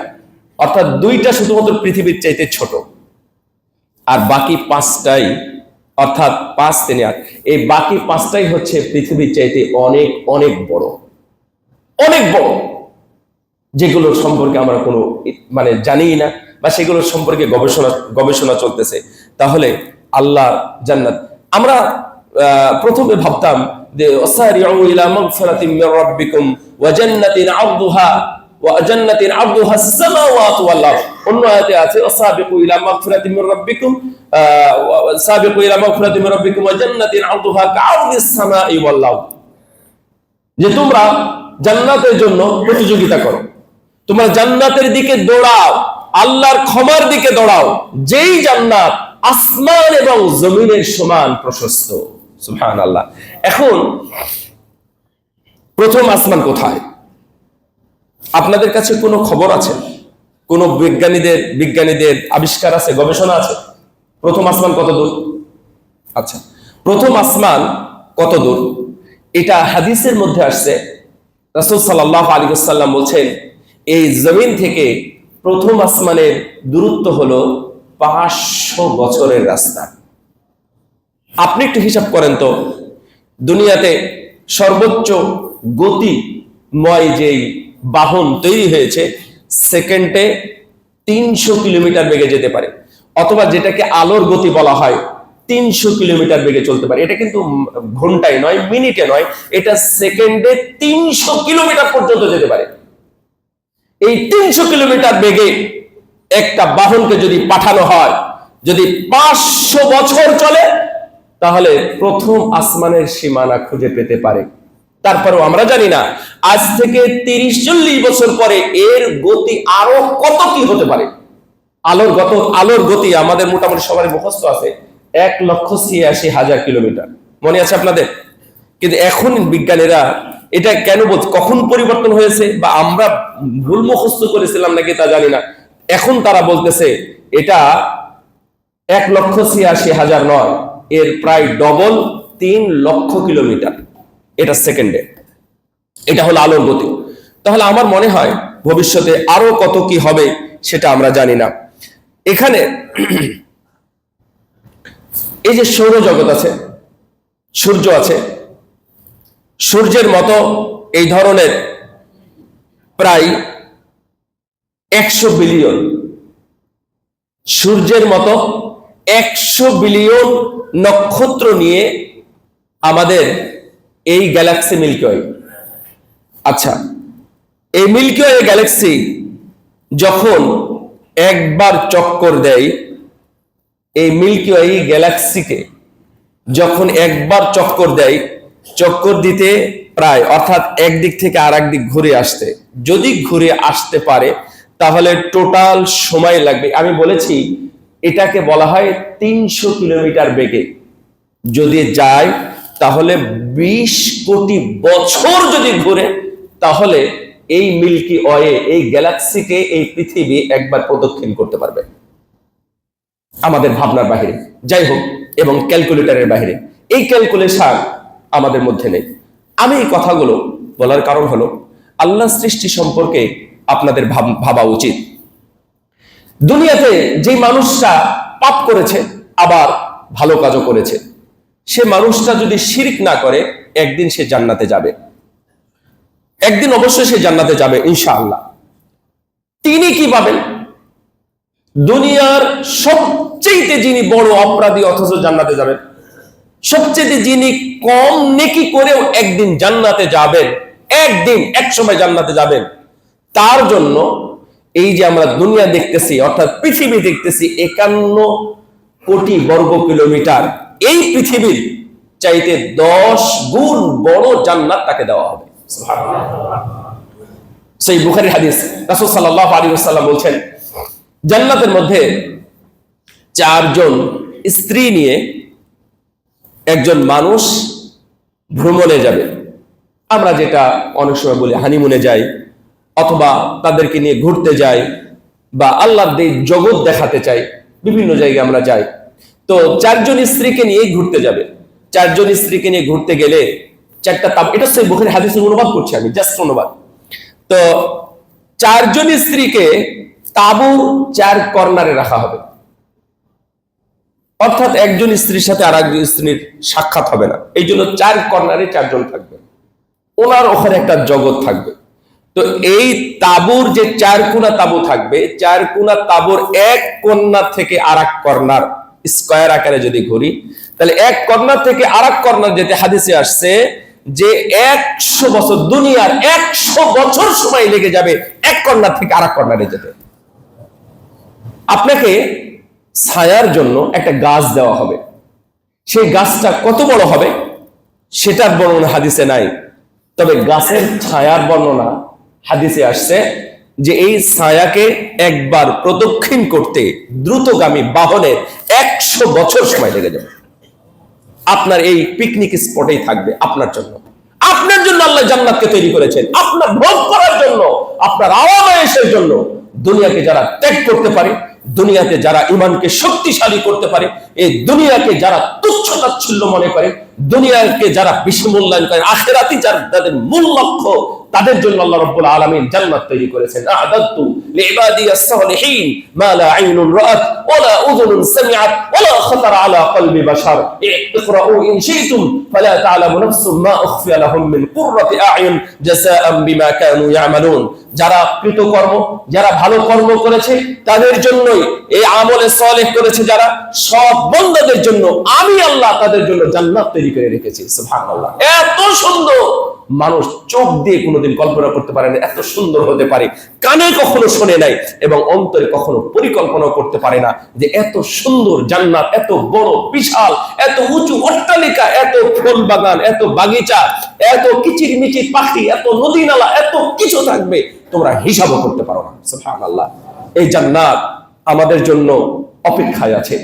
অর্থাৎ 2টা শুধুমাত্র পৃথিবীর চাইতে ছোট, আর বাকি 5টাই, অর্থাৎ 5 3 8, এই বাকি 5টাই হচ্ছে পৃথিবীর চাইতে অনেক অনেক বড়, অনেক বড়, যেগুলো সম্পর্কে আমরা কোনো জানি না, বা সেগুলো সম্পর্কে গবেষণা চলতেছে। তাহলে আল্লাহ জান্নাত, আমরা প্রথমে ভাবতাম যে ওয়াসারিউ ইলা মাগফিরাতিন মির রাব্বিকুম ওয়া জান্নাতিন আরদুহা আস-সামাওয়াতু ওয়াল আরদ। অন্য আয়াতে আছে ওয়াসাবিকু ইলা মাগফিরাতিন মির রাব্বিকুম সাবিকু ইলা মাগফিরাতিন মির রাব্বিকুম ওয়া জান্নাতিন আরদুহা কা'আরদিস সামাই ওয়াল আরদ, যে তোমরা জান্নাতের জন্য প্রতিযোগিতা করো, তোমরা জান্নাতের দিকে দৌড়াও, আল্লাহর ক্ষমার দিকে দৌড়াও, যেই জান্নাত আসমান এবং জমিনের সমান প্রশস্ত। সুবহানাল্লাহ। এখন প্রথম আসমান কোথায়? আপনাদের কাছে কোনো খবর আছে? কোন বিজ্ঞানীদের আবিষ্কার আছে, গবেষণা আছে? প্রথম আসমান কত দূর? আচ্ছা, প্রথম আসমান কত দূর এটা হাদিসের মধ্যে আসছে। রাসূল সাল্লাল্লাহু আলাইহি ওয়াসাল্লাম বলছেন, এই জমিন থেকে প্রথম আসমানের দূরত্ব হলো 500 বছরের রাস্তা। আপনি একটু হিসাব করেন তো, দুনিয়াতে সর্বোচ্চ গতিময় যেই বাহন তৈরি হয়েছে, সেকেন্ডে 300 কিলোমিটার বেগে যেতে পারে, অথবা যেটাকে আলোর গতি বলা হয়, 300 কিলোমিটার বেগে চলতে পারে। এটা কিন্তু ঘন্টায় নয়, মিনিটে নয়, এটা সেকেন্ডে 300 কিলোমিটার পর্যন্ত যেতে পারে। এই 300 কিলোমিটার বেগে একটা বাহনকে যদি পাঠানো হয়, যদি 500 বছর চলে, তাহলে প্রথম আসমানের সীমানা খুঁজে পেতে পারে। তারপরেও আমরা জানি না আজ থেকে 30-40 বছর পরে এর গতি আরো কত কি হতে পারে। আলোর গতি আমাদের মোটামুটি সবারই মুখস্থ আছে, 1,86,000 কিলোমিটার, মনে আছে আপনাদের? কিন্তু এখন বিজ্ঞানীরা এটা কেন কখন পরিবর্তন হয়েছে, বা আমরা ভুল মুখস্থ করেছিলাম নাকি তা জানি না, এখন তারা বলতেছে এটা 1,86,000 নয়, এর প্রায় ডবল, 3 লক্ষ কিলোমিটার এটা সেকেন্ডে। এটা হলো আলোর গতি। তাহলে আমার মনে হয় ভবিষ্যতে আরো কত কি হবে সেটা আমরা জানি না। এখানে এই যে সৌরজগৎ আছে, সূর্য আছে, সূর্যের মতো এই ধরনের প্রায় 100 বিলিয়ন, সূর্যের মতো 100 বিলিয়ন নক্ষত্র নিয়ে আমাদের এই গ্যালাক্সি মিল্কি ওয়ে। আচ্ছা, এই মিল্কি ওয়ে গ্যালাক্সি যখন একবার চক্কর দেয়, এই মিল্কি ওয়ে গ্যালাক্সিকে যখন একবার চক্কর দেয়, চক্কর দিতে প্রায়, অর্থাৎ একদিক থেকে আর এক দিক ঘুরে আসতে, যদি ঘুরে আসতে পারে তাহলে টোটাল সময় লাগবে, আমি বলেছি এটাকে বলা হয় 300 কিলোমিটার বেগে যদি যায়, তাহলে 20 কোটি বছর যদি ঘুরে, তাহলে এই মিল্কি ওয়ে, এই গ্যালাক্সিকে, এই পৃথিবী একবার প্রদক্ষিণ করতে পারবে। আমাদের ভাবনার বাহিরে। যাই হোক, এবং ক্যালকুলেটরের বাইরে। এই ক্যালকুলেশন আমাদের মধ্যে নেই। আমি এই কথাগুলো বলার কারণ হলো আল্লাহ সৃষ্টি সম্পর্কে আপনাদের ভাবা উচিত। দুনিয়াতে যে মানুষটা পাপ করেছে আবার ভালো কাজও করেছে, সে মানুষটা যদি শিরক না করে একদিন সে জান্নাতে যাবে, একদিন অবশ্যই সে জান্নাতে যাবে ইনশাআল্লাহ। তিনি কি পাবেন? দুনিয়ার সবচেয়ে যিনি বড় অপরাধী অথচ জান্নাতে যাবেন, সবচেয়ে যিনি কম নেকি করেও একদিন জান্নাতে যাবেন, একদিন এক সময় জান্নাতে যাবেন, তার জন্য এই যে আমরা দুনিয়া দেখতেছি অর্থাৎ পৃথিবী দেখতেছি 51 কোটি বর্গ কিলোমিটার, এই পৃথিবীর চাইতে 10 গুণ বড় জান্নাত তাকে দেওয়া হবে। সুবহানাল্লাহ। সেই বুখারী হাদিস, রাসূল সাল্লাল্লাহু আলাইহি ওয়াসাল্লাম বলছেন জান্নাতের মধ্যে 4 জন স্ত্রী নিয়ে একজন মানুষ ভ্রমণে যাবে। আমরা যেটা অনেক সময় বলি হানিমুনে যাই, অথবা তাদেরকে নিয়ে ঘুরতে যাই, বা আল্লাহর জগৎ দেখাতে চাই, বিভিন্ন জায়গায় আমরা যাই। তো 4 জন স্ত্রীকে নিয়ে ঘুরতে যাবে। 4 জন স্ত্রীকে নিয়ে ঘুরতে গেলে 4টা তাবু, এটা সেই বুখারী হাদিসের অনুবাদ করছি আমি, জাস্ট অনুবাদ। তো 4 জন স্ত্রীকে তাবুর 4 কর্নারে রাখা হবে, অর্থাৎ একজন স্ত্রীর সাথে আর একজন স্ত্রীর সাক্ষাৎ হবে না। এই জন্য 4 কর্নারে 4 জন থাকবে, ওনার ওখানে একটা জগৎ থাকবে। তো এই তাবুর যে 4 কোণা তাবু থাকবে, 4 কোণা তাবুর এক কর্নার থেকে আর এক কর্নার, স্কয়ার আকারে যদি ঘুরি, তাহলে এক কর্নার থেকে আর এক কর্নার যেতে হাদিসে আসছে যে 100 বছর, দুনিয়ার 100 বছর সময় লেগে যাবে এক কর্নার থেকে আর এক কর্নারে যেতে। আপনাকে ছায়ার জন্য একটা গাছ দেওয়া হবে, সেই গাছটা কত বড় হবে সেটার বর্ণনা হাদিসে নাই, তবে গাছের ছায়ার বর্ণনা হাদিসে আসছে যে এই ছায়াকে একবার প্রদক্ষিণ করতে দ্রুতগামী বাহনে 100 বছর সময় লেগে যাবে। আপনার এই পিকনিক স্পটেই থাকবে আপনার জন্য। আপনার জন্য আল্লাহ জান্নাতকে তৈরি করেছেন, আপনার ভোগ করার জন্য, আপনার আওয়ামের জন্য। দুনিয়াকে যারা ত্যাগ করতে পারে, দুনিয়াতে যারা ঈমানকে শক্তিশালী করতে পারে, এই দুনিয়াকে যারা তুচ্ছ তাচ্ছিল্য মনে করে, দুনিয়াকে যারা বেশি মূল্যায়ন করে, আখিরাতই যাদের মূল লক্ষ্য, তাদের জন্য আল্লাহ রাব্বুল আলামিন জান্নাত তৈরি করেছেন। আ'দাদতু লিইবাদিয়াস সালিহিন মা লা আইনুন রাআত ওয়া লা উযুনুন সামিআত ওয়া লা খাতারা আলা কলবি বাশার ইকরাউ ইন শি'তুম ফালা তা'লামু নাফসুম মা উখফিয়া লাহুম মিন কুররাতি আ'য়ুন জাযাআন বিমা কানু ইয়ামালুন। যারা কৃতকর্ম, যারা ভালো কর্ম করেছে তাদের জন্যই, এই আমলে সালেহ করেছে যারা, সব বান্দাদের জন্য আমি আল্লাহ তাদের জন্য জান্নাত তৈরি করে রেখেছি। সুবহানাল্লাহ। এত সুন্দর মানুষ চোখ দিয়ে কোনোদিন কল্পনা করতে পারে না এত সুন্দর হতে পারে, কানে কখনো শোনে নাই এবং অন্তরে কখনো পরিকল্পনা করতে পারে না যে এত সুন্দর জান্নাত, এত বড় বিশাল, এত উঁচু অট্টালিকা, এত ফুল বাগান, এত বাগিচা, এত কিচিরমিচির পাখি, এত নদী নালা, এত কিছু থাকবে তোমরা হিসাবও করতে পারো না। সুবহানাল্লাহ। এই জান্নাত আমাদের জন্য অপেক্ষায় আছে।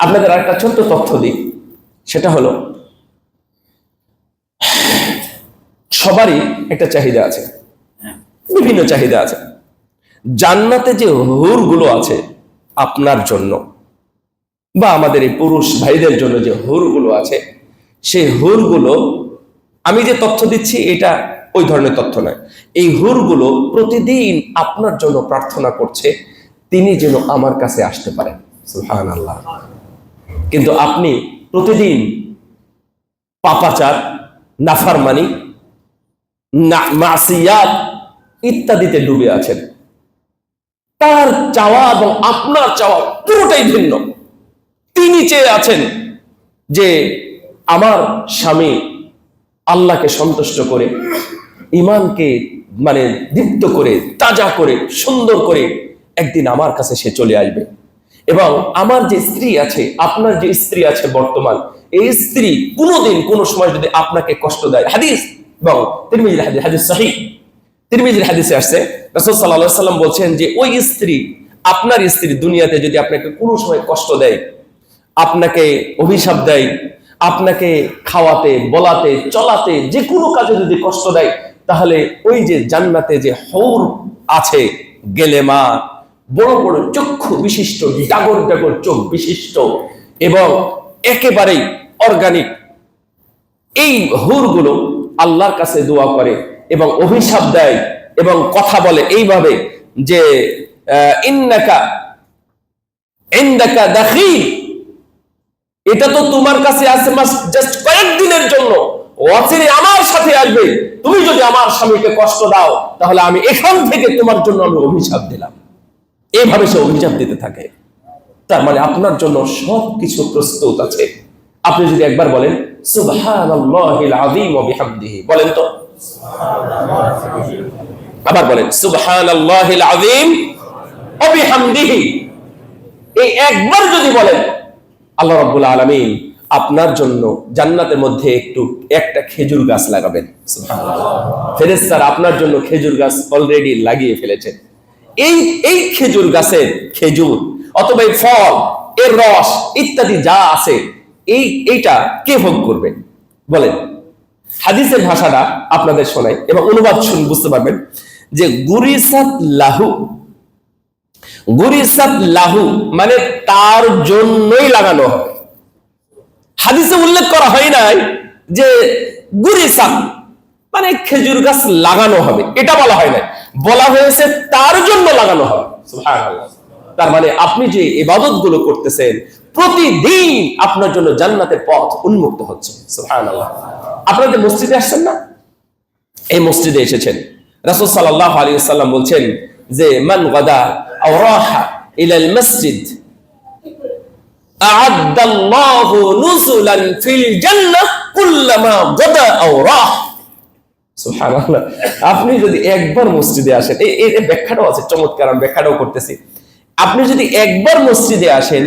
আপনাদের আরেকটা ছোট্ট তথ্য দিই, সেটা হলো সবারই একটা চাহিদা আছে, বিভিন্ন চাহিদা আছে। জান্নাতে যে হুরগুলো আছে আপনার জন্য বা আমাদের এই পুরুষ ভাইদের জন্য যে হুরগুলো আছে, সেই হুরগুলো, আমি যে তথ্য দিচ্ছি এটা ওই ধরনের তথ্য নয়। এই হুরগুলো প্রতিদিন আপনার জন্য প্রার্থনা করছে তিনি যেন আমার কাছে আসতে পারেন। সুবহানাল্লাহ। কিন্তু আপনি প্রতিদিন পাপাচার, নাফরমানি, মাসিয়াত ইত্যাদিতে ডুবে আছেন। তার চাওয়া এবং আপনার চাওয়া পুরোটাই ভিন্ন। তিনি চেয়ে আছেন যে আমার স্বামী আল্লাহকে সন্তুষ্ট করে, ঈমানকে দীপ্ত করে, তাজা করে, সুন্দর করে একদিন আমার কাছে সে চলে আসবে। এবং আমার যে স্ত্রী আছে, আপনার যে স্ত্রী আছে বর্তমান, এই স্ত্রী কোনোদিন কোনো সময় যদি আপনাকে কষ্ট দেয়, হাদিস এবং তিরমিজির হাদিস সহিহ, তিরমিজির হাদিসে আসছে রাসূল সাল্লাল্লাহু আলাইহি ওয়াসাল্লাম বলছেন যে ওই স্ত্রী, আপনার স্ত্রী দুনিয়াতে যদি আপনাকে কোনো সময় কষ্ট দেয়, আপনাকে অভিশাপ দেয়, আপনাকে খাওয়াতে, বলাতে, চলাতে, যে কোনো কাজে যদি কষ্ট দেয়, তাহলে ওই যে জান্নাতে যে হৌর আছে, গেলেমা, বড় বড় চক্ষু বিশিষ্ট, ডাগর ডাগর চোখ বিশিষ্ট এবং একেবারেই অর্গানিক এই হুরগুলো আল্লাহর কাছে দোয়া করে এবং অভিশাপ দেয় এবং কথা বলে এইভাবে যে ইন্নাকা ইনদাকা দাখিল, এটা তো তোমার কাছে আছে জাস্ট কয়েকদিনের জন্য, অচিরে আমার সাথে আসবে। তুমি যদি আমার স্বামীকে কষ্ট দাও তাহলে আমি এখান থেকে তোমার জন্য আমি অভিশাপ দিলাম। এইভাবে সে অভিশাপ দিতে থাকে। তার মানে আপনার জন্য সবকিছু প্রস্তুত আছে। আপনি যদি একবার বলেন সুবহানাল্লাহিল আযীম ওয়া বিহামদিহি, বলেন তো, আবার বলেন সুবহানাল্লাহিল আযীম ওয়া বিহামদিহি। এই একবার যদি বলেন, আল্লাহ রাব্বুল আলামিন আপনার জন্য জান্নাতের মধ্যে একটা খেজুর গাছ লাগাবেন। সুবহানাল্লাহ। ফেরেশতারা আপনার জন্য খেজুর গাছ অলরেডি লাগিয়ে ফেলেছেন। এই খেজুর গাছের খেজুর অথবা এই ফল, এর রস ইত্যাদি যা আছে, এইটা কে ভোগ করবে বলেন? হাদিসের ভাষাটা আপনাদের শোনাই এবং অনুবাদ শুনে বুঝতে পারবেন যে গুরিসাত লাহু মানে তার জন্যই লাগানো হবে। হাদিসে উল্লেখ করা হয় নাই যে গুরিসাত মানে খেজুর গাছ লাগানো হবে, এটা বলা হয় নাই, বলা হয়েছে তার জন্য লাগানো হবে। সুবহানাল্লাহ। তার মানে আপনি যে ইবাদত গুলো করতেছেন প্রতিদিন আপনার জন্য জান্নাতের পথ উন্মুক্ত হচ্ছে। সুবহানাল্লাহ। আপনাদের মসজিদে আসছেন না? এই মসজিদে এসেছেন। রাসূল সাল্লাল্লাহু আলাইহি ওয়াসাল্লাম বলছেন যে মান গাদা আও রাহা ইলাল মসজিদ আ'আদাল্লাহু নুসুলান ফিল জান্নাহ কুল্লামা গাদা আও রাহ। সুবহানাল্লাহ। আপনি যদি একবার মসজিদে আসেন, এই ব্যাখ্যাটাও আছে চমৎকার, আমি ব্যাখ্যাটাও করতেছি। আপনি যদি একবার মসজিদে আসেন,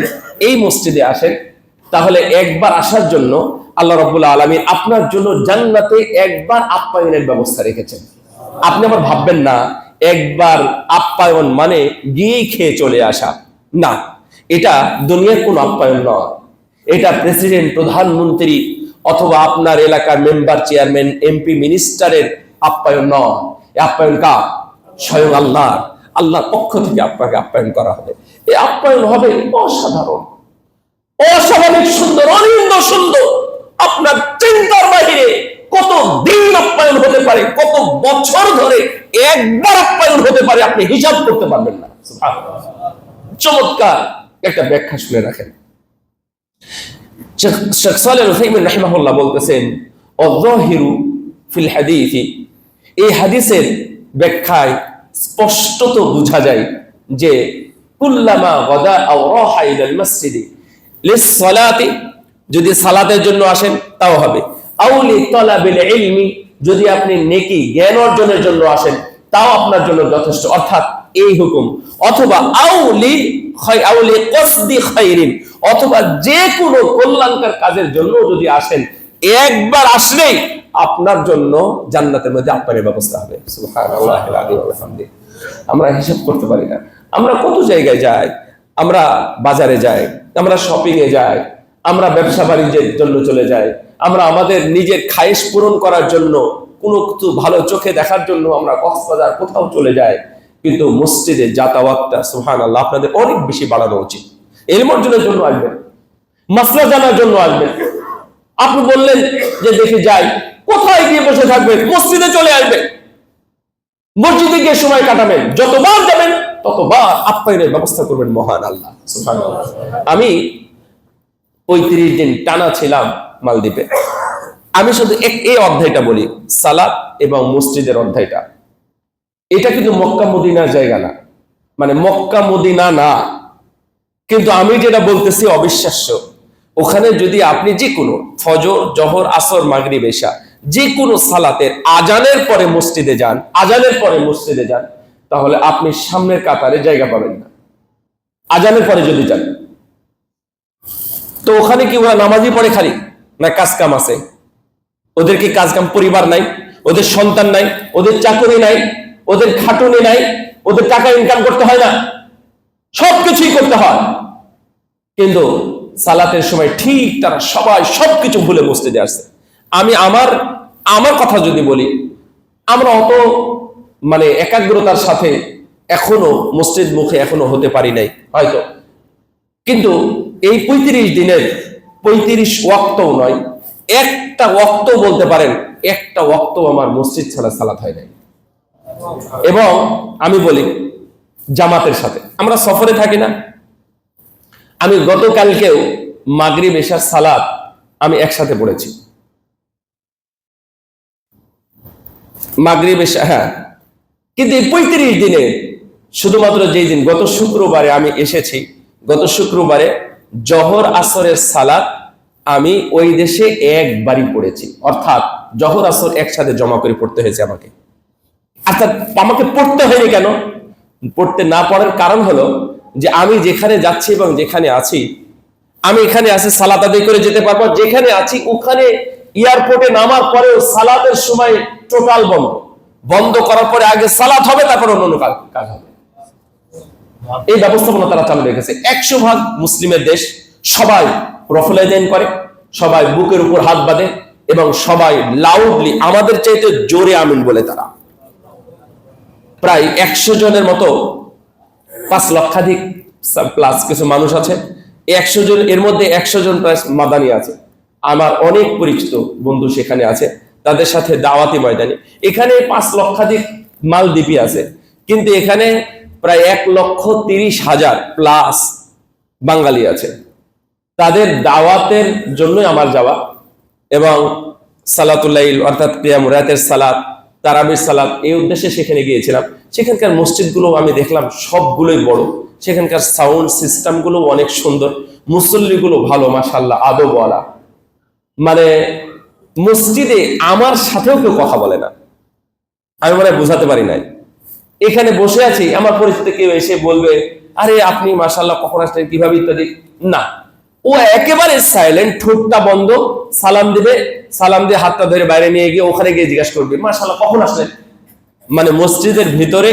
এই মসজিদে আসেন, তাহলে একবার আসার জন্য আল্লাহ রাব্বুল আলামিন আপনার জন্য জান্নাতে একবার আপ্যায়নের ব্যবস্থা রেখেছেন। আপনি আবার ভাববেন না একবার আপ্যায়ন মানে গিয়ে খেয়ে চলে আসা, না, এটা দুনিয়ার কোন আপ্যায়ন নয়। এটা প্রেসিডেন্ট, প্রধানমন্ত্রী অথবা আপনার এলাকার মেম্বার, চেয়ারম্যান, এমপি, মিনিস্টারের আপ্যায়ন নয়। এই আপ্যায়ন কার? স্বয়ং আল্লাহর পক্ষ থেকে আপনাকে আপ্যায়ন করা হবে। এই আপ্যায়ন হবে অসাধারণ, অস্বাভাবিক সুন্দর, অনিন্দ সুন্দর। আপনার চিন্তার বাহিরে কত দিন আপ্যায়ন হতে পারে, কত বছর ধরে একবার আপ্যায়ন হতে পারে, আপনি হিসাব করতে পারবেন না। সুবহানাল্লাহ। চমৎকার একটা ব্যাখ্যা শুনে রাখেন। শেখ সালেহ উসাইমিন রাহিমাহুল্লাহ বলতেছেন আয-যাহিরু ফিল হাদিসি, এই হাদিসের ব্যাখ্যায় স্পষ্টত বোঝা যায় যে কুল্লামা গাদা আও রাহা ইলাল মসজিদি লিস-সালাতি, যদি সালাতের জন্য আসেন তাও হবে, আও লিতালাবিল ইলমি, যদি আপনি নেকি জ্ঞান অর্জনের জন্য আসেন তাও আপনার জন্য যথেষ্ট, অর্থাৎ এই হুকুম, অথবা আও লিকাসদি খাইরিন, অথবা যে কোনো কল্যাণকর কাজের জন্য যদি আসেন, একবার আসলেই আপনার জন্য জান্নাতের মধ্যে আপ্যায়নের ব্যবস্থা হবে। সুবহানাল্লাহিল আযীম ওয়া বিহামদিহি। আমরা হিসাব করতে পারি না। আমরা কত জায়গায় যাই, আমরা বাজারে যাই, আমরা শপিং এ যাই, আমরা ব্যবসা বাণিজ্যের জন্য চলে যাই, আমরা আমাদের নিজের খায়েশ পূরণ করার জন্য, কোনো কিছু ভালো চোখে দেখার জন্য আমরা কক্সবাজার কোথাও চলে যাই, কিন্তু মসজিদে যাতায়াতটা সুবহানাল্লাহ আপনাদের অনেক বেশি বাড়ানো উচিত। ইলম অর্জনের জন্য আসবেন, মাসলা জানার জন্য আসবেন। আপনি বললেন যে দেখে যাই, কোথায় গিয়ে বসে থাকবেন? মসজিদে চলে আসবেন, মসজিদে গিয়ে সময় কাটাবেন, যতবার যাবেন ততবার আপ্যায়নের ব্যবস্থা করবেন মহান আল্লাহ। সুবহানাল্লাহ। আমি 35 দিন টানা ছিলাম মালদ্বীপে। আমি শুধু এই অধ্যায়টা বলি, সালাত এবং মসজিদের অধ্যায়টা। এটা কিন্তু মক্কা মদিনার জায়গা না, মানে মক্কা মদিনা না, কিন্তু আমি যেটা বলতেছি অবিশ্বাস্য। ওখানে যদি আপনি যে কোনো ফজর, জোহর, আসর, মাগরিব, এশা যে কোনো সালাতের আজানের পরে মসজিদে যান, তাহলে আপনি সামনের কাতারে জায়গা পাবেন না। আজানের পরে যদি যান, তো ওখানে কি ওরা নামাজই পড়ে খালি, না কাজ কাম আছে? ওদের কি কাজ কাম, পরিবার নাই, ওদের সন্তান নাই, ওদের চাকরি নাই, ওদের খাটুনি নাই, ওদের টাকা ইনকাম করতে হয় না? সবকিছুই করতে হয়, কিন্তু সালাতের সময় ঠিক তারা সবাই সবকিছু ভুলে মসজিদে আসছে। আমি আমার কথা যদি বলি, আমরা অত মানে একাগ্রতার সাথে এখনো মসজিদ মুখে এখনো হতে পারি নাই হয়তো, কিন্তু এই 35 দিনের 35 ওয়াক্তও নয়, একটা ওয়াক্ত বলতে পারেন, একটা ওয়াক্ত আমার মসজিদ ছাড়া সালাত হয় নাই। এবং আমি বলি জামাতের সাথে, আমরা সফরে থাকি না, আমি গতকালকেও মাগরিব এশার সালাত আমি একসাথে পড়েছি। মাগরিব এশা, হ্যাঁ, কিন্তু এই 35 দিনে শুধুমাত্র যেই দিন গত শুক্রবারে আমি এসেছি, গত শুক্রবারে জহর আসরের সালাত আমি ওই দেশে একবারই পড়েছি, অর্থাৎ জহর আসর একসাথে জমা করে পড়তে হয়েছে আমাকে। অর্থাৎ আমাকে পড়তে হয়নি কেন? পড়তে না পড়ার কারণ হলো যে আমি যেখানে যাচ্ছি এবং যেখানে আছি, আমি এখানে আসে সালাত আদায় করে যেতে পারবো, যেখানে আছি ওখানে এয়ারপোর্টে নামার পরেও সালাতের সময় টোটাল বন্ধ, বন্ধ করার পরে আগে সালাত হবে, তারপর অন্য কাজ হবে। এই ব্যবস্থাপনা তারা চালু রেখেছে। 100% মুসলিমের দেশ, সবাই রফলাইন করে, সবাই বুকের উপর হাত বাঁধে এবং সবাই লাউডলি আমাদের চাইতে জোরে আমিন বলে। তারা প্রায় 100 জনের মতো, 5 লক্ষাধিক প্লাস কিছু মানুষ আছে 100 জন, এর মধ্যে 100 জন প্রায় মাদানী আছে। আমার অনেক পরিচিত বন্ধু সেখানে আছে, তাদের সাথে দাওয়াতি ময়দানে। এখানে 5 লক্ষাধিক মালদ্বীপী আছে, কিন্তু এখানে প্রায় 1,30,000 প্লাস বাঙালি আছে। তাদের দাওয়াতের জন্য আমার যাওয়া এবং সালাতুল্লাইল অর্থাৎ কিয়াম রাতের সালাত, তারাবির সালাত, এই উদ্দেশ্যে সেখানে গিয়েছিলাম। সেখানকার মসজিদগুলো আমি দেখলাম সবগুলোই বড়, সেখানকার সাউন্ড সিস্টেমগুলো অনেক সুন্দর, মুসল্লিগুলো ভালো, মাশাআল্লাহ, আদবওয়ালা। মানে মসজিদে আমার সাথেও কেউ কথা বলে না, আমি মনে বোঝাতে পারি নাই। এখানে বসে আছি, আমার পরিচিত কেউ এসে বলবে আরে আপনি মাশাআল্লাহ কখন আসলেন, কিভাবে, ইত্যাদি না। ও একেবারে সাইলেন্ট, ঠোঁটটা বন্ধ, সালাম দিবে, সালাম দিয়ে হাতটা ধরে বাইরে নিয়ে গিয়ে ওখানে গিয়ে জিজ্ঞাসা করবে মাশাআল্লাহ কখন আসলেন। মানে মসজিদের ভিতরে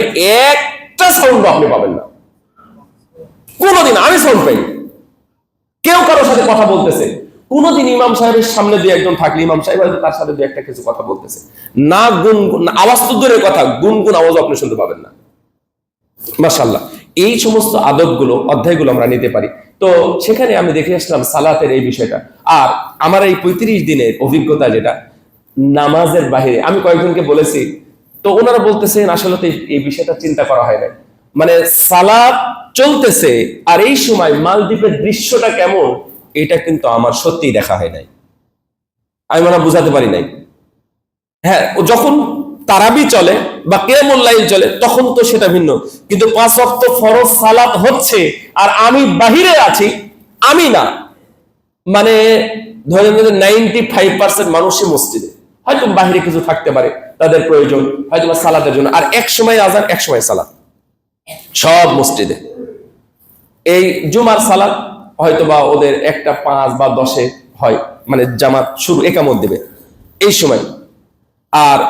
একটা সাউন্ড আপনি পাবেন না, কোনোদিন আমি সাউন্ড পাইনি। কেউ কারোর সাথে কথা বলতেছে, কোনোদিন ইমাম সাহেবের সামনে দিয়ে একজন থাকলে ইমাম সাহেব হয়তো তার সাথে দু একটা কিছু কথা বলতেছে, না গুনগুন আওয়াজ তো দূরের কথা, গুনগুন আওয়াজ আপনি শুনতে পাবেন না। মাশাআল্লাহ, এই সমস্ত আদবগুলো, অধ্যায়গুলো আমরা নিতে পারি। তো সেখানে আমি দেখে আসলাম সালাতের এই বিষয়টা। আর আমার এই 35 দিনের অভিজ্ঞতা যেটা নামাজের বাহিরে, আমি কয়েকজনকে বলেছি, তো ওনারা বলতেছেন আসলে তো এই বিষয়টা চিন্তা করা হয় না। মানে সালাত চলতেছে আর এই সময় মালদ্বীপের দৃশ্যটা কেমন, এটা কিন্তু আমার সত্যিই দেখা হয় নাই, আমি মনে বুঝাতে পারি নাই। হ্যাঁ, যখন তারাবি চলে বা কিয়ামুল লাইল চলে তখন তো সেটা ভিন্ন, কিন্তু 5 ওয়াক্ত ফরজ সালাত হচ্ছে আর আমি বাহিরে আছি, আমি না, মানে ধরেন 95% মানুষই মসজিদে, হয়তো বাহিরে কিছু থাকতে পারে তাদের প্রয়োজন, হয়তো সালাতের জন্য, আর এক সময় আযান এক সময় সালাত, সব মসজিদে। এই জুমার সালাত হয়তো বা ওদের 1টা 5 বা 10-এ হয়, মানে জামাত শুরু একামত দিবে এই সময়। আর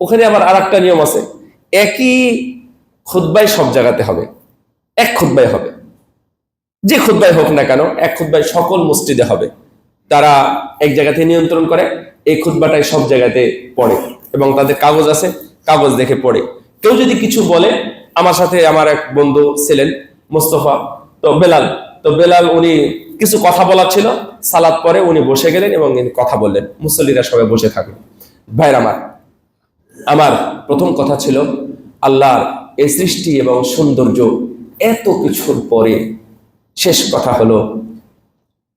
ওখানে আবার আরেকটা নিয়ম আছে, একই খুতবাই সব জায়গাতে হবে, এক খুতবাই হবে, যে খুতবাই হোক না কেন এক খুতবাই সকল মসজিদে হবে। তারা এক জায়গাতে নিয়ন্ত্রণ করে, এই খুতবাটাই সব জায়গাতে পড়ে এবং তাদের কাগজ আছে, কাগজ দেখে পড়ে। কেউ যদি কিছু বলে, আমার সাথে আমার এক বন্ধু ছিলেন মোস্তফা, তো বেলাল উনি কিছু কথা বলার ছিল, সালাত পরে উনি বসে গেলেন এবং কথা বললেন, মুসল্লিরা সবাই বসে থাকলেন। ভাইরা আমার প্রথম কথা ছিল আল্লাহর এই সৃষ্টি এবং সৌন্দর্য, এত কিছুর পরে শেষ কথা হলো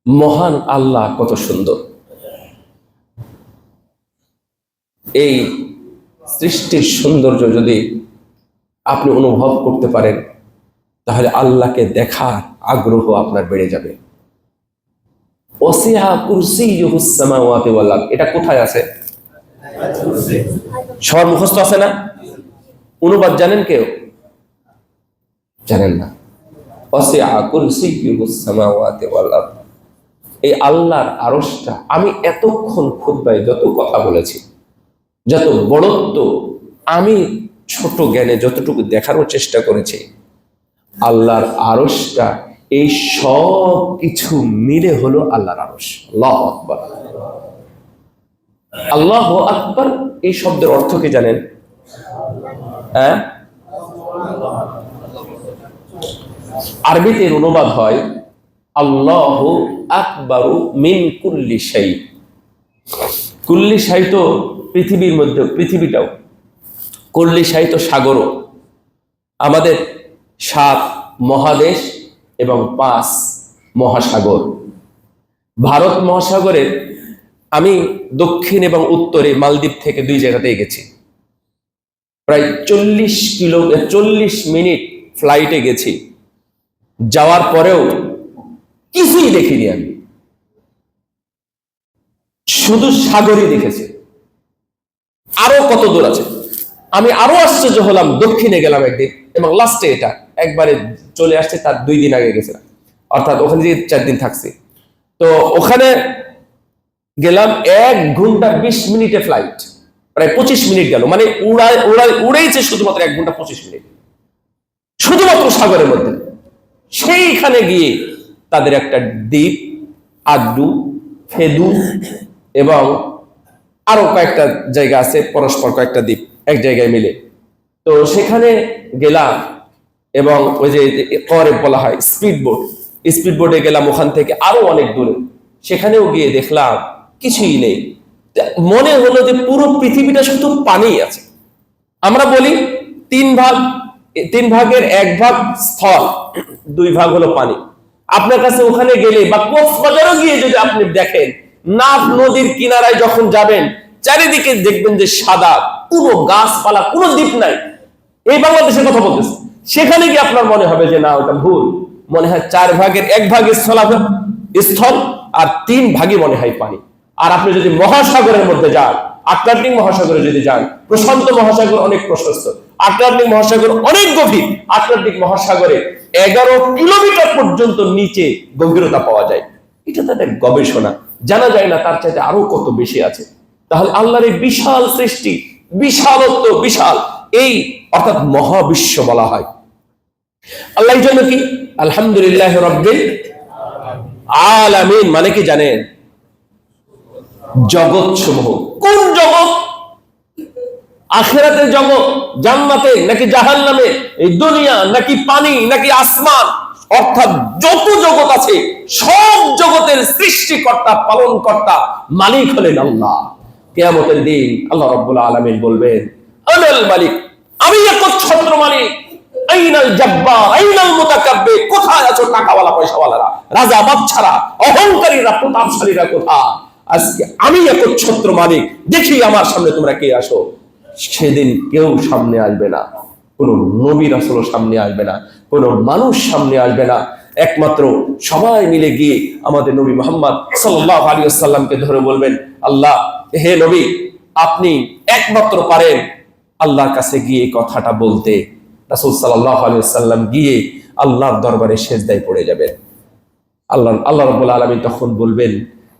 মহান আল্লাহ কত সুন্দর। এই সৃষ্টির সৌন্দর্য যদি আপনি অনুভব করতে পারেন, তাহলে আল্লাহকে দেখার আগ্রহ আপনার বেড়ে যাবে। ওয়াসিআ কুরসিয়ুহুস সামাওয়াতি ওয়াল আরদ, এটা কোথায় আছে? সবার মুখস্থ আছে না? অনুবাদ জানেন কেউ? জানেন না? ওয়াসিআ কুরসিয়ুহুস সামাওয়াতি ওয়াল আরদ, এই আল্লাহর আরশটা, আমি এতক্ষণ খুতবায় যত কথা বলেছি, যত বড়ত্ব আমি ছোট জ্ঞানে যতটুকু দেখানোর চেষ্টা করেছি, আল্লাহর আরশটা এই সব কিছু মিলে হলো আল্লাহর আরশ। আল্লাহু আকবার, আল্লাহু আকবার, এই শব্দের অর্থ কি জানেন? হ্যাঁ, আরবিতে অনুবাদ হয় আল্লাহু আকবারু মিন কুল্লি শাই। কুল্লি শাই তো পৃথিবীর মধ্যে, পৃথিবীটাও, কুল্লি শাই তো সাগরও। আমাদের 7 মহাদেশ এবং 5 মহাসাগর। ভারত মহাসাগরের আমি দক্ষিণ এবং উত্তরে মালদ্বীপ থেকে 2 জায়গাতেই গেছি। প্রায় 40 মিনিট ফ্লাইটে গেছি। যাওয়ার পরেও কিছুই দেখিনি আমি, শুধু সাগরই দেখেছি। আরো কত দূর আছে। আমি আরো আশ্চর্য হলাম, দক্ষিণে গেলাম একদিন এবং লাস্টে এটা একবারে চলে আসছে, তার 2 দিন আগে গেছিলাম, অর্থাৎ ওখানে যে 4 দিন থাকছি। তো ওখানে গেলাম 1 ঘন্টা 20 মিনিটে ফ্লাইট, প্রায় 25 মিনিট গেল, মানে উড়েইছে শুধুমাত্র 1 ঘন্টা 25 মিনিট, শুধুমাত্র সাগরের মধ্যে। সেইখানে গিয়ে তাদের একটা দ্বীপ, আড্ডু, ফেদু এবং আরো কয়েকটা জায়গা আছে, পরস্পর কয়েকটা দ্বীপ এক জায়গায় মিলে। তো সেখানে গেলাম এবং ওই যে করে বলা হয় স্পিড বোটে গেলাম, ওখান থেকে আরো অনেক দূরে। সেখানেও গিয়ে দেখলাম কিছুই নেই। মনে হলো যে পুরো পৃথিবীটা শুধু পানি আছে। আমরা বলি 3 ভাগের 1 ভাগ স্থল, 2 ভাগ হলো পানি। আপনার কাছে ওখানে গেলে বা কক্সবাজারও গিয়ে যদি আপনি দেখেন, নাফ নদীর কিনারায় যখন যাবেন, চারিদিকে দেখবেন যে সাদা, কোনো গাছপালা, কোনো দ্বীপ নাই। এই বাংলাদেশের কথা বলতেছে। সেখানে গিয়ে আপনার মনে হবে যে না, ওটা ভুল। মনে হয় 4 ভাগের 1 ভাগ স্থল আর 3 ভাগই মনে হয় পানি। আর আপনি যদি মহাসাগরের মধ্যে যান, আটলান্টিক মহাসাগরে যদি যান, প্রশান্ত মহাসাগর অনেক প্রশস্ত, আটলান্টিক মহাসাগর অনেক গভীর। আটলান্টিক মহাসাগরে 11 কিলোমিটার পর্যন্ত নিচে গভীরতা পাওয়া যায়। এটা তাদের গবেষণা, জানা যায় না তার চাইতে আরো কত বেশি আছে। তাহলে আল্লাহর এই বিশাল সৃষ্টি, বিশালত্ব, বিশাল, এই অর্থাৎ মহাবিশ্ব বলা হয়। আল্লাহর জন্য কি আলহামদুলিল্লাহ রাব্বিল আলামিন মানে কি জানেন? জগৎ সমূহ। কোন জগৎ? আখিরাতের জগৎ, জান্নাতে নাকি জাহান্নামে, এই দুনিয়া নাকি পানি নাকি আসমান, অর্থাৎ যত জগৎ আছে সব জগতের সৃষ্টিকর্তা, পালনকর্তা, মালিক হলেন আল্লাহ। কিয়ামতের দিন আল্লাহ রাব্বুল আলামিন বলবেন, আনাল মালিক, আমি একচ্ছত্র মালিক। আইনাল জাব্বার, আইনাল মুতাকাব্বির, কোথায় আছো টাকাওয়ালা পয়সাওয়ালারা, রাজা বাদশারা, অহংকারীরা, প্রতাপশালীরা কোথায়? আজকে আমি একচ্ছত্র মালিক, দেখি আমার সামনে তোমরা কে আসো। সেদিন কেউ সামনে আসবে না, কোন নবী রাসূল সামনে আসবে না, কোন মানুষ সামনে আসবে না। একমাত্র সবাই মিলে গিয়ে আমাদের নবী মুহাম্মদ সাল্লাল্লাহু আলাইহি ওয়াসাল্লামকে ধরে বলবেন, আল্লাহ, হে নবী, আপনি একমাত্র পারেন আল্লাহর কাছে গিয়ে কথাটা বলতে। রাসূল সাল্লাল্লাহু আলাইহি ওয়াসাল্লাম গিয়ে আল্লাহর দরবারে সিজদায় পড়ে যাবেন। আল্লাহ রাব্বুল আলামিন তখন বলবেন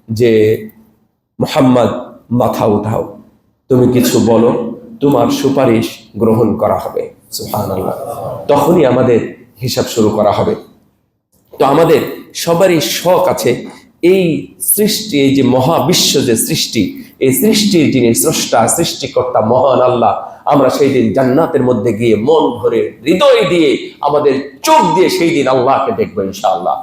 যে, মুহাম্মদ, মাথা উঠাও, তুমি কিছু বলো, তোমার সুপারিশ গ্রহণ করা হবে। সুবহানাল্লাহ। তখনই আমাদের হিসাব শুরু করা হবে। তো আমাদের সবারই শখ আছে এই সৃষ্টি, এই যে মহাবিশ্ব যে সৃষ্টি, এই সৃষ্টির যিনি স্রষ্টা, সৃষ্টিকর্তা মহান আল্লাহ, আমরা সেই দিন জান্নাতের মধ্যে গিয়ে মন ভরে, হৃদয় দিয়ে, আমাদের চোখ দিয়ে সেই দিন আল্লাহকে দেখবো ইনশাআল্লাহ।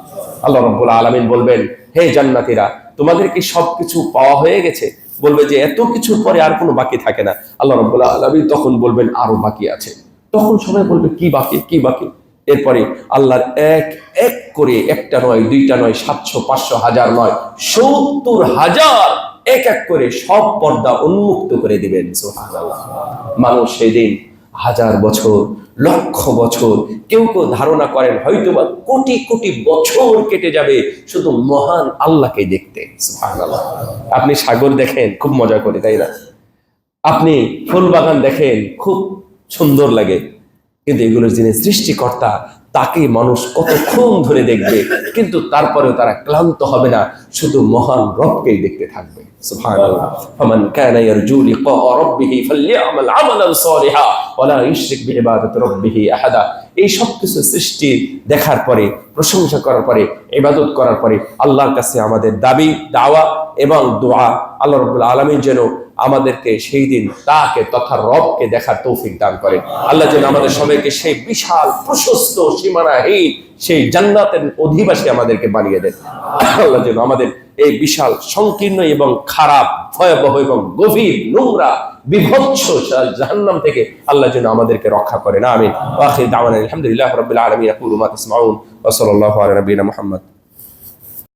আল্লাহ রাব্বুল আলামিন বলবেন, হে জান্নাতীরা, তোমাদের কি সবকিছু পাওয়া হয়ে গেছে? বলবে যে এত কিছুর পরে আর কোনো বাকি থাকে না। আল্লাহ রাব্বুল আলামিন তখন বলবেন আরো বাকি আছে। তখন সবাই বলবে কি বাকি, কি বাকি? এরপরে আল্লাহর এক এক করে, একটা নয়, দুইটা নয়, 700, 500, 1000 নয়, 70,000 এক এক করে সব পর্দা উন্মুক্ত করে দিবেন। সুবহানাল্লাহ। মানুষ সেদিন 1000 বছর, লক্ষ বছর, কেউ কেউ ধারণা করেন হয়তোবা কোটি কোটি বছর কেটে যাবে শুধু মহান আল্লাহকে দেখতে। সুবহানাল্লাহ। আপনি সাগর দেখেন, খুব মজা করে, তাই না? আপনি ফুল বাগান দেখেন, খুব সুন্দর লাগে, কিন্তু এগুলোর যিনি সৃষ্টিকর্তা, তাকে মানুষ কতক্ষণ ধরে দেখবে, কিন্তু তারপরেও তারা ক্লান্ত হবে না, শুধু মহান রবকেই দেখতে থাকবে। সুবহানাল্লাহ। ফামান কানা ইয়ারজু লিকা রাব্বিহি ফালইআমাল আমালান সালিহা ওয়া লা ইউশরিক বিইবাদাতি রাব্বিহি আহাদা। এই সব কিছু সৃষ্টি দেখার পরে প্রশংসা করার পরে, ইবাদত করার পরে আল্লাহর কাছে আমাদের দাবি, দাওয়া এবং দোয়া, আল্লাহ রাব্বুল আলামিন যেন আমাদেরকে সেই দিন তাকে তথা রবকে দেখার তৌফিক দান করেন। আল্লাহ যেন আমাদের সবাইকে সেই বিশাল প্রশস্ত সীমানাহীন সেই জান্নাতের অধিবাসী আমাদেরকে বানিয়ে দেন। আল্লাহ যেন আমাদের এই বিশাল সংকীর্ণ এবং খারাপ, ভয়াবহ এবং গভীর, নোংরা, বিভৎস জাহান্নাম থেকে আল্লাহ যেন আমাদেরকে রক্ষা করেন। আমিন। ওয়া আখির দাওয়ানা আলহামদুলিল্লাহি রাব্বিল আলামিন। আকুলু মা তাসমাউন ওয়া সাল্লাল্লাহু আলা নবিয়িনা মুহাম্মদ।